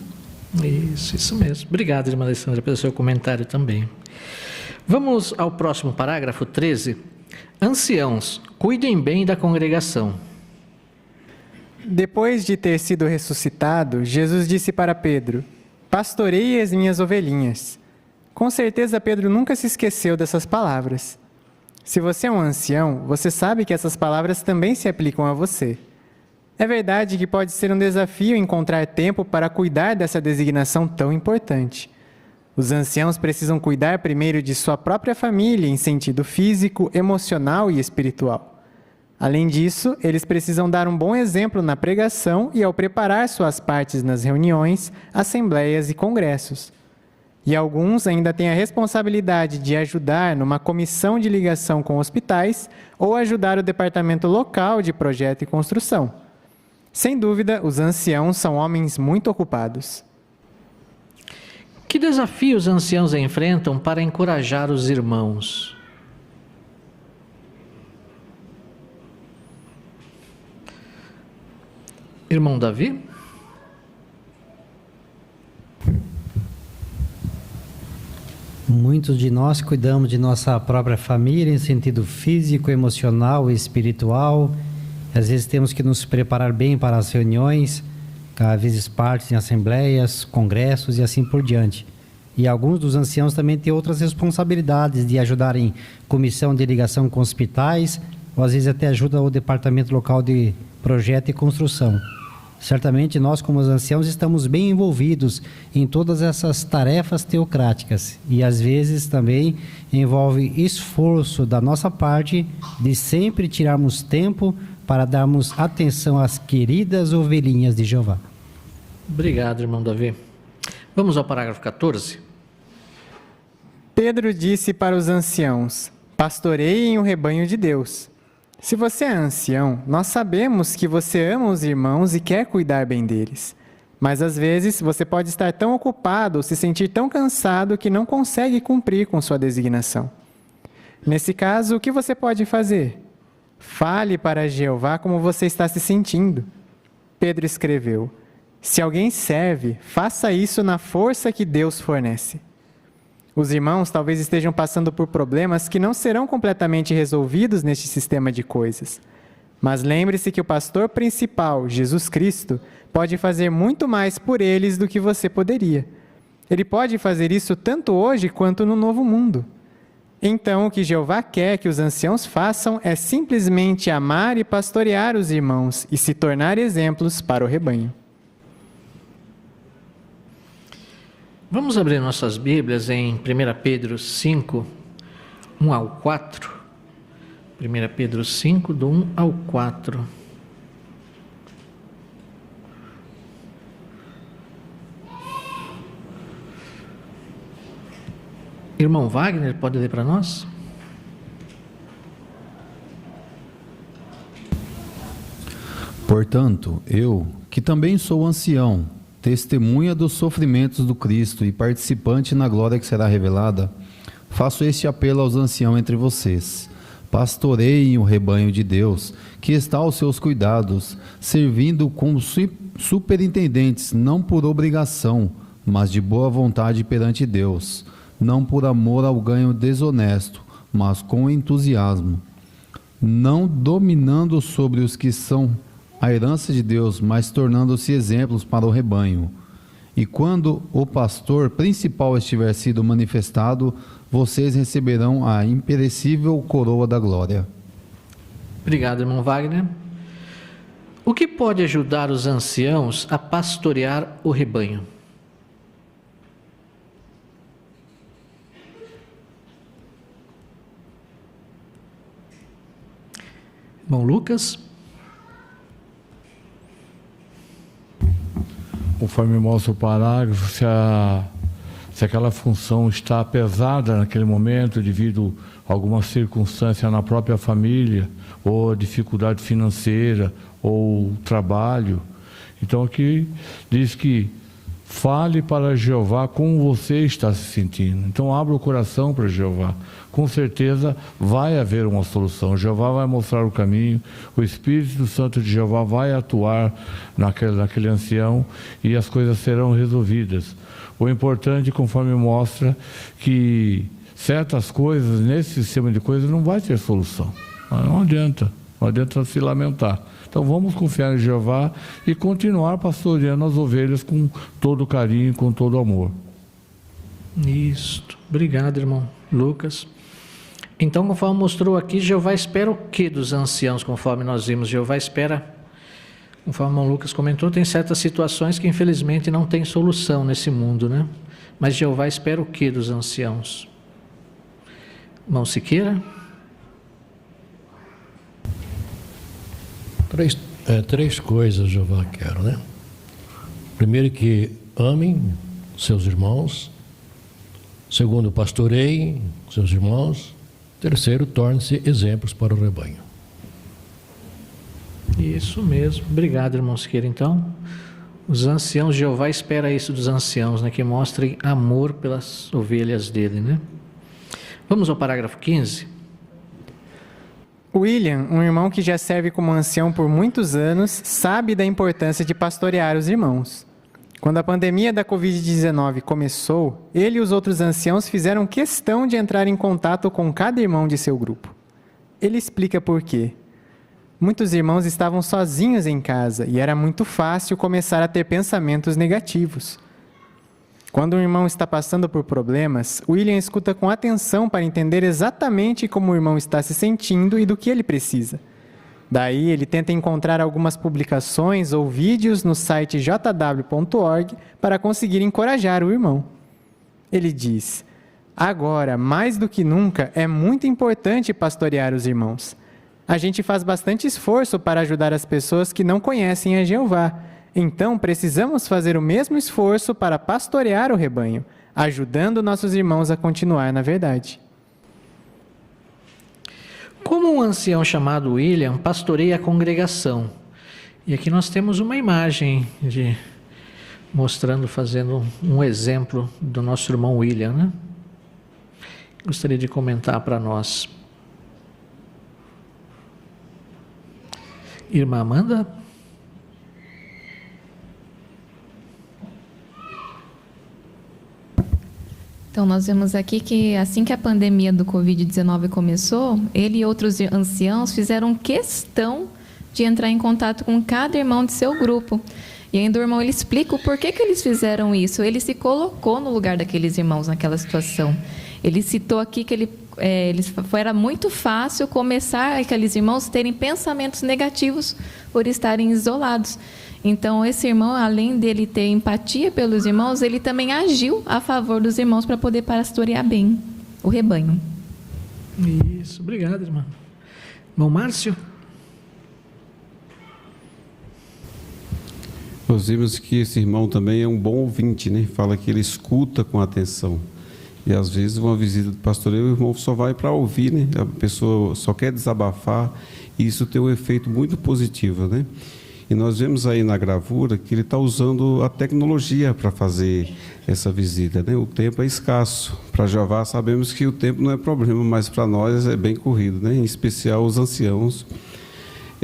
Isso mesmo. Obrigado, irmã Alessandra, pelo seu comentário também. Vamos ao próximo parágrafo 13. Anciãos, cuidem bem da congregação. Depois de ter sido ressuscitado, Jesus disse para Pedro, pastoreie as minhas ovelhinhas. Com certeza, Pedro nunca se esqueceu dessas palavras. Se você é um ancião, você sabe que essas palavras também se aplicam a você. É verdade que pode ser um desafio encontrar tempo para cuidar dessa designação tão importante. Os anciãos precisam cuidar primeiro de sua própria família em sentido físico, emocional e espiritual. Além disso, eles precisam dar um bom exemplo na pregação e ao preparar suas partes nas reuniões, assembleias e congressos. E alguns ainda têm a responsabilidade de ajudar numa comissão de ligação com hospitais ou ajudar o departamento local de projeto e construção. Sem dúvida, os anciãos são homens muito ocupados. Que desafios os anciãos enfrentam para encorajar os irmãos? Irmão Davi? Muitos de nós cuidamos de nossa própria família em sentido físico, emocional e espiritual. Às vezes temos que nos preparar bem para as reuniões, às vezes partes em assembleias, congressos e assim por diante. E alguns dos anciãos também têm outras responsabilidades de ajudar em comissão de ligação com hospitais, ou às vezes até ajuda o departamento local de projeto e construção. Certamente nós, como os anciãos, estamos bem envolvidos em todas essas tarefas teocráticas e às vezes também envolve esforço da nossa parte de sempre tirarmos tempo para darmos atenção às queridas ovelhinhas de Jeová. Obrigado, irmão Davi. Vamos ao parágrafo 14. Pedro disse para os anciãos, pastoreiem o rebanho de Deus. Se você é ancião, nós sabemos que você ama os irmãos e quer cuidar bem deles. Mas às vezes você pode estar tão ocupado ou se sentir tão cansado que não consegue cumprir com sua designação. Nesse caso, o que você pode fazer? Fale para Jeová como você está se sentindo. Pedro escreveu, se alguém serve, faça isso na força que Deus fornece. Os irmãos talvez estejam passando por problemas que não serão completamente resolvidos neste sistema de coisas. Mas lembre-se que o pastor principal, Jesus Cristo, pode fazer muito mais por eles do que você poderia. Ele pode fazer isso tanto hoje quanto no novo mundo. Então, o que Jeová quer que os anciãos façam é simplesmente amar e pastorear os irmãos e se tornar exemplos para o rebanho. Vamos abrir nossas Bíblias em 1 Pedro 5, 1 ao 4. 1 Pedro 5, do 1 ao 4. Irmão Wagner, pode ler para nós? Portanto, eu, que também sou ancião, testemunha dos sofrimentos do Cristo e participante na glória que será revelada, faço este apelo aos anciãos entre vocês. Pastoreiem o rebanho de Deus, que está aos seus cuidados, servindo como superintendentes, não por obrigação, mas de boa vontade perante Deus, não por amor ao ganho desonesto, mas com entusiasmo, não dominando sobre os que são a herança de Deus, mas tornando-se exemplos para o rebanho. E quando o pastor principal estiver sido manifestado, vocês receberão a imperecível coroa da glória. Obrigado, irmão Wagner. O que pode ajudar os anciãos a pastorear o rebanho? Irmão Lucas? Conforme mostra o parágrafo, se aquela função está pesada naquele momento devido a alguma circunstância na própria família, ou dificuldade financeira, ou trabalho. Então aqui diz que fale para Jeová como você está se sentindo. Então abra o coração para Jeová. Com certeza vai haver uma solução. Jeová vai mostrar o caminho, o Espírito Santo de Jeová vai atuar naquele ancião e as coisas serão resolvidas. O importante, conforme mostra, que certas coisas, nesse sistema de coisas, não vai ter solução. Não adianta se lamentar. Então vamos confiar em Jeová e continuar pastoreando as ovelhas com todo carinho, com todo amor. Isso. Obrigado, irmão Lucas. Então, conforme mostrou aqui, Jeová espera o que dos anciãos, conforme nós vimos? Jeová espera, conforme o irmão Lucas comentou, tem certas situações que infelizmente não tem solução nesse mundo, né? Mas Jeová espera o que dos anciãos? Irmão Siqueira? Três coisas Jeová quer, né? Primeiro, que amem seus irmãos. Segundo, pastoreiem seus irmãos. Terceiro, torne-se exemplos para o rebanho. Isso mesmo. Obrigado, irmão Siqueira. Então, os anciãos, Jeová espera isso dos anciãos, né? Que mostrem amor pelas ovelhas dele, né? Vamos ao parágrafo 15. William, um irmão que já serve como ancião por muitos anos, sabe da importância de pastorear os irmãos. Quando a pandemia da Covid-19 começou, ele e os outros anciãos fizeram questão de entrar em contato com cada irmão de seu grupo. Ele explica por quê. Muitos irmãos estavam sozinhos em casa e era muito fácil começar a ter pensamentos negativos. Quando um irmão está passando por problemas, William escuta com atenção para entender exatamente como o irmão está se sentindo e do que ele precisa. Daí, ele tenta encontrar algumas publicações ou vídeos no site jw.org para conseguir encorajar o irmão. Ele diz: agora, mais do que nunca, é muito importante pastorear os irmãos. A gente faz bastante esforço para ajudar as pessoas que não conhecem a Jeová. Então, precisamos fazer o mesmo esforço para pastorear o rebanho, ajudando nossos irmãos a continuar na verdade. Como um ancião chamado William pastoreia a congregação? E aqui nós temos uma imagem mostrando, fazendo um exemplo do nosso irmão William, né? Gostaria de comentar para nós. Irmã Amanda? Então, nós vemos aqui que assim que a pandemia do Covid-19 começou, ele e outros anciãos fizeram questão de entrar em contato com cada irmão de seu grupo. E ainda o irmão ele explica o porquê que eles fizeram isso. Ele se colocou no lugar daqueles irmãos naquela situação. Ele citou aqui que era muito fácil começar aqueles irmãos terem pensamentos negativos por estarem isolados. Então, esse irmão, além dele ter empatia pelos irmãos, ele também agiu a favor dos irmãos para poder pastorear bem o rebanho. Isso, obrigado, irmão. Irmão Márcio? Nós vimos que esse irmão também é um bom ouvinte, né? Fala que ele escuta com atenção. E às vezes uma visita do pastoreio, o irmão só vai para ouvir, né? A pessoa só quer desabafar, e isso tem um efeito muito positivo, né? E nós vemos aí na gravura que ele está usando a tecnologia para fazer essa visita, né? O tempo é escasso. Para Jeová sabemos que o tempo não é problema, mas para nós é bem corrido, né? Em especial os anciãos,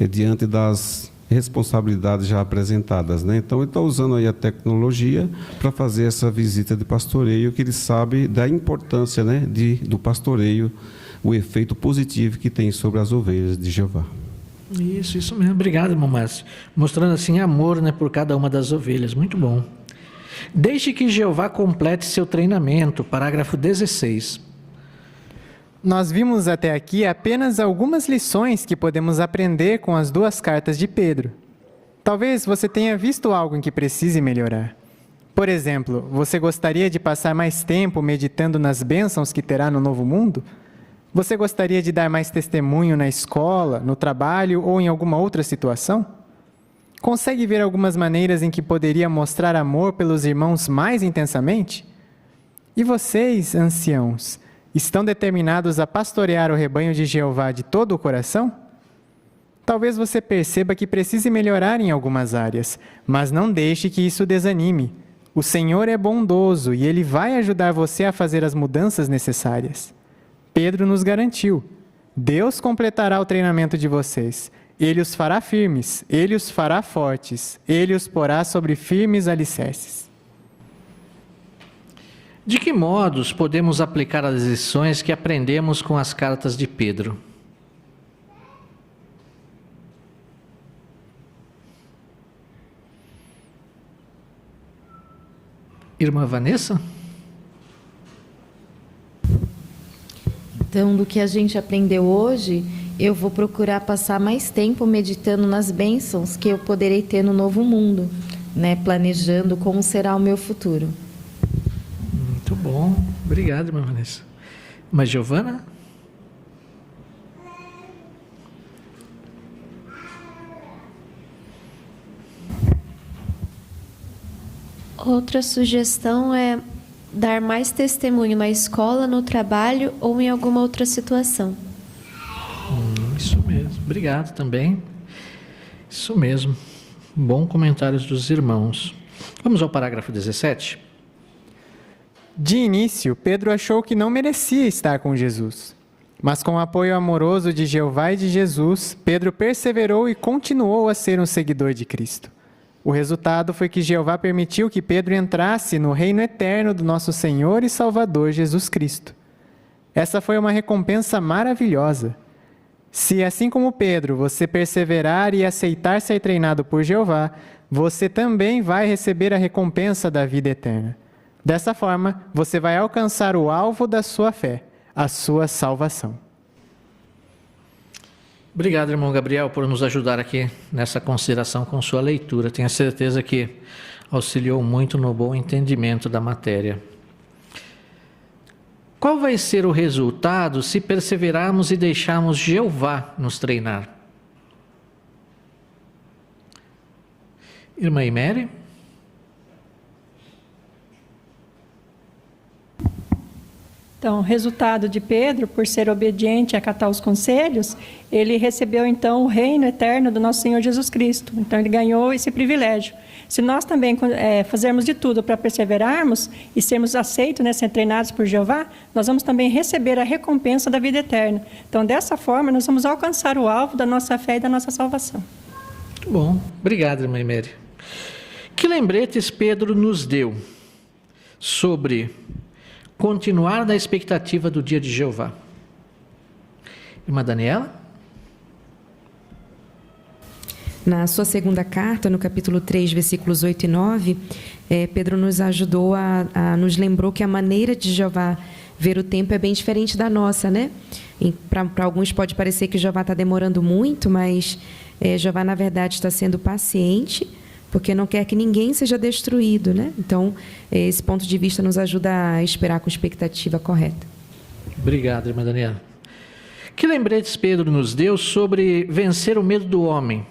diante das responsabilidades já apresentadas, né? Então ele está usando aí a tecnologia para fazer essa visita de pastoreio, que ele sabe da importância, né, do pastoreio, o efeito positivo que tem sobre as ovelhas de Jeová. Isso mesmo. Obrigado, irmão Márcio. Mostrando assim amor, né, por cada uma das ovelhas. Muito bom. Deixe que Jeová complete seu treinamento. Parágrafo 16. Nós vimos até aqui apenas algumas lições que podemos aprender com as 2 cartas de Pedro. Talvez você tenha visto algo em que precise melhorar. Por exemplo, você gostaria de passar mais tempo meditando nas bênçãos que terá no novo mundo? Você gostaria de dar mais testemunho na escola, no trabalho ou em alguma outra situação? Consegue ver algumas maneiras em que poderia mostrar amor pelos irmãos mais intensamente? E vocês, anciãos, estão determinados a pastorear o rebanho de Jeová de todo o coração? Talvez você perceba que precise melhorar em algumas áreas, mas não deixe que isso desanime. O Senhor é bondoso e Ele vai ajudar você a fazer as mudanças necessárias. Pedro nos garantiu: Deus completará o treinamento de vocês. Ele os fará firmes, Ele os fará fortes, Ele os porá sobre firmes alicerces. De que modos podemos aplicar as lições que aprendemos com as cartas de Pedro? Irmã Vanessa? Então, do que a gente aprendeu hoje, eu vou procurar passar mais tempo meditando nas bênçãos que eu poderei ter no novo mundo, né? Planejando como será o meu futuro. Muito bom. Obrigado, irmã Vanessa. Mas Giovana? Outra sugestão é dar mais testemunho na escola, no trabalho ou em alguma outra situação. Isso mesmo. Obrigado também. Isso mesmo. Bom comentário dos irmãos. Vamos ao parágrafo 17. De início, Pedro achou que não merecia estar com Jesus. Mas com o apoio amoroso de Jeová e de Jesus, Pedro perseverou e continuou a ser um seguidor de Cristo. O resultado foi que Jeová permitiu que Pedro entrasse no reino eterno do nosso Senhor e Salvador Jesus Cristo. Essa foi uma recompensa maravilhosa. Se, assim como Pedro, você perseverar e aceitar ser treinado por Jeová, você também vai receber a recompensa da vida eterna. Dessa forma, você vai alcançar o alvo da sua fé, a sua salvação. Obrigado, irmão Gabriel, por nos ajudar aqui nessa consideração com sua leitura. Tenho certeza que auxiliou muito no bom entendimento da matéria. Qual vai ser o resultado se perseverarmos e deixarmos Jeová nos treinar? Irmã Iméria? Então, o resultado de Pedro, por ser obediente e acatar os conselhos, ele recebeu então o reino eterno do nosso Senhor Jesus Cristo. Então, ele ganhou esse privilégio. Se nós também fazermos de tudo para perseverarmos e sermos aceitos, né, ser treinados por Jeová, nós vamos também receber a recompensa da vida eterna. Então, dessa forma, nós vamos alcançar o alvo da nossa fé e da nossa salvação. Muito bom. Obrigado, irmã Iméria. Que lembretes Pedro nos deu sobre continuar na expectativa do dia de Jeová? Irmã Daniela? Na sua segunda carta, no capítulo 3, versículos 8 e 9, Pedro nos ajudou nos lembrou que a maneira de Jeová ver o tempo é bem diferente da nossa, né? Para alguns pode parecer que Jeová está demorando muito, mas Jeová, na verdade, está sendo paciente, porque não quer que ninguém seja destruído, né? Então, esse ponto de vista nos ajuda a esperar com expectativa correta. Obrigado, irmã Daniela. Que lembretes Pedro nos deu sobre vencer o medo do homem?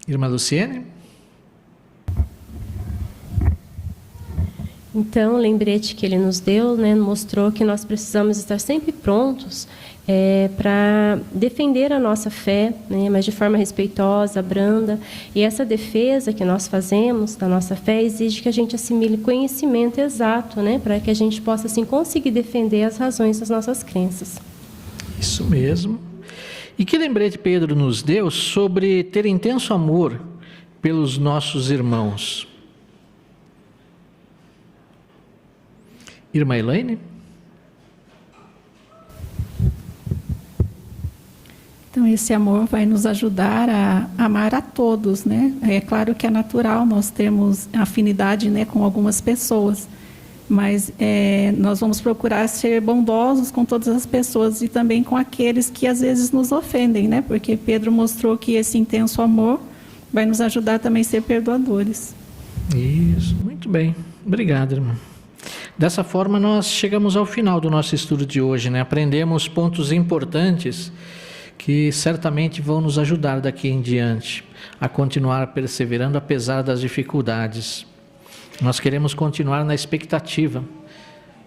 Irmã Luciene? Então, o lembrete que ele nos deu, né, mostrou que nós precisamos estar sempre prontos para defender a nossa fé, né, mas de forma respeitosa, branda. E essa defesa que nós fazemos da nossa fé exige que a gente assimile conhecimento exato, né, para que a gente possa assim, conseguir defender as razões das nossas crenças. Isso mesmo. E que lembrete Pedro nos deu sobre ter intenso amor pelos nossos irmãos? Irmã Elaine? Então, esse amor vai nos ajudar a amar a todos, né? É claro que é natural, nós temos afinidade, né, com algumas pessoas, mas nós vamos procurar ser bondosos com todas as pessoas e também com aqueles que às vezes nos ofendem, né? Porque Pedro mostrou que esse intenso amor vai nos ajudar também a ser perdoadores. Isso, muito bem. Obrigado, irmã. Dessa forma, nós chegamos ao final do nosso estudo de hoje, né? Aprendemos pontos importantes que certamente vão nos ajudar daqui em diante a continuar perseverando apesar das dificuldades. Nós queremos continuar na expectativa,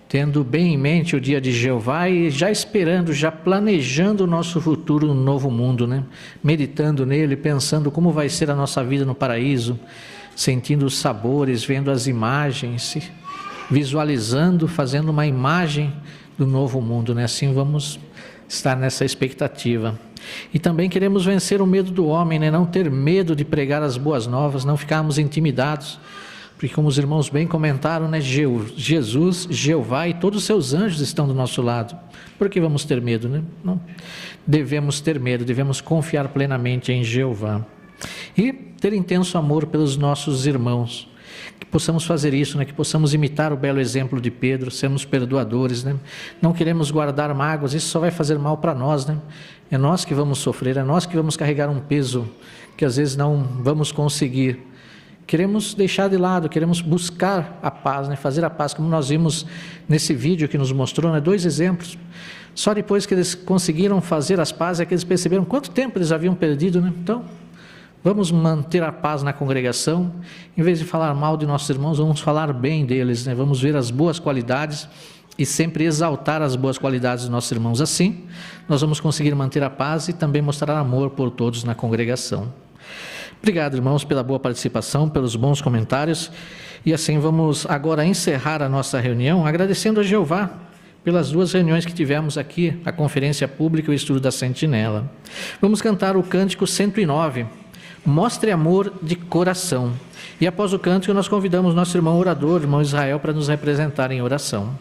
tendo bem em mente o dia de Jeová e já esperando, já planejando o nosso futuro no novo mundo, né? Meditando nele, pensando como vai ser a nossa vida no paraíso, sentindo os sabores, vendo as imagens, visualizando, fazendo uma imagem do novo mundo, né? Assim vamos estar nessa expectativa. E também queremos vencer o medo do homem, né? Não ter medo de pregar as boas novas, não ficarmos intimidados, porque como os irmãos bem comentaram, né? Jesus, Jeová e todos os seus anjos estão do nosso lado. Por que vamos ter medo, né? Não devemos ter medo, devemos confiar plenamente em Jeová. E ter intenso amor pelos nossos irmãos. Que possamos fazer isso, né? Que possamos imitar o belo exemplo de Pedro, sermos perdoadores, né? Não queremos guardar mágoas, isso só vai fazer mal para nós, né? É nós que vamos sofrer, é nós que vamos carregar um peso que às vezes não vamos conseguir. Queremos deixar de lado, queremos buscar a paz, né? Fazer a paz, como nós vimos nesse vídeo que nos mostrou, né? 2 exemplos. Só depois que eles conseguiram fazer as pazes é que eles perceberam quanto tempo eles haviam perdido, né? Então, vamos manter a paz na congregação. Em vez de falar mal de nossos irmãos, vamos falar bem deles, né? Vamos ver as boas qualidades e sempre exaltar as boas qualidades dos nossos irmãos. Assim, nós vamos conseguir manter a paz e também mostrar amor por todos na congregação. Obrigado, irmãos, pela boa participação, pelos bons comentários. E assim vamos agora encerrar a nossa reunião, agradecendo a Jeová pelas 2 reuniões que tivemos aqui, a conferência pública e o estudo da Sentinela. Vamos cantar o cântico 109, Mostre Amor de Coração. E após o cântico, nós convidamos nosso irmão orador, irmão Israel, para nos representar em oração.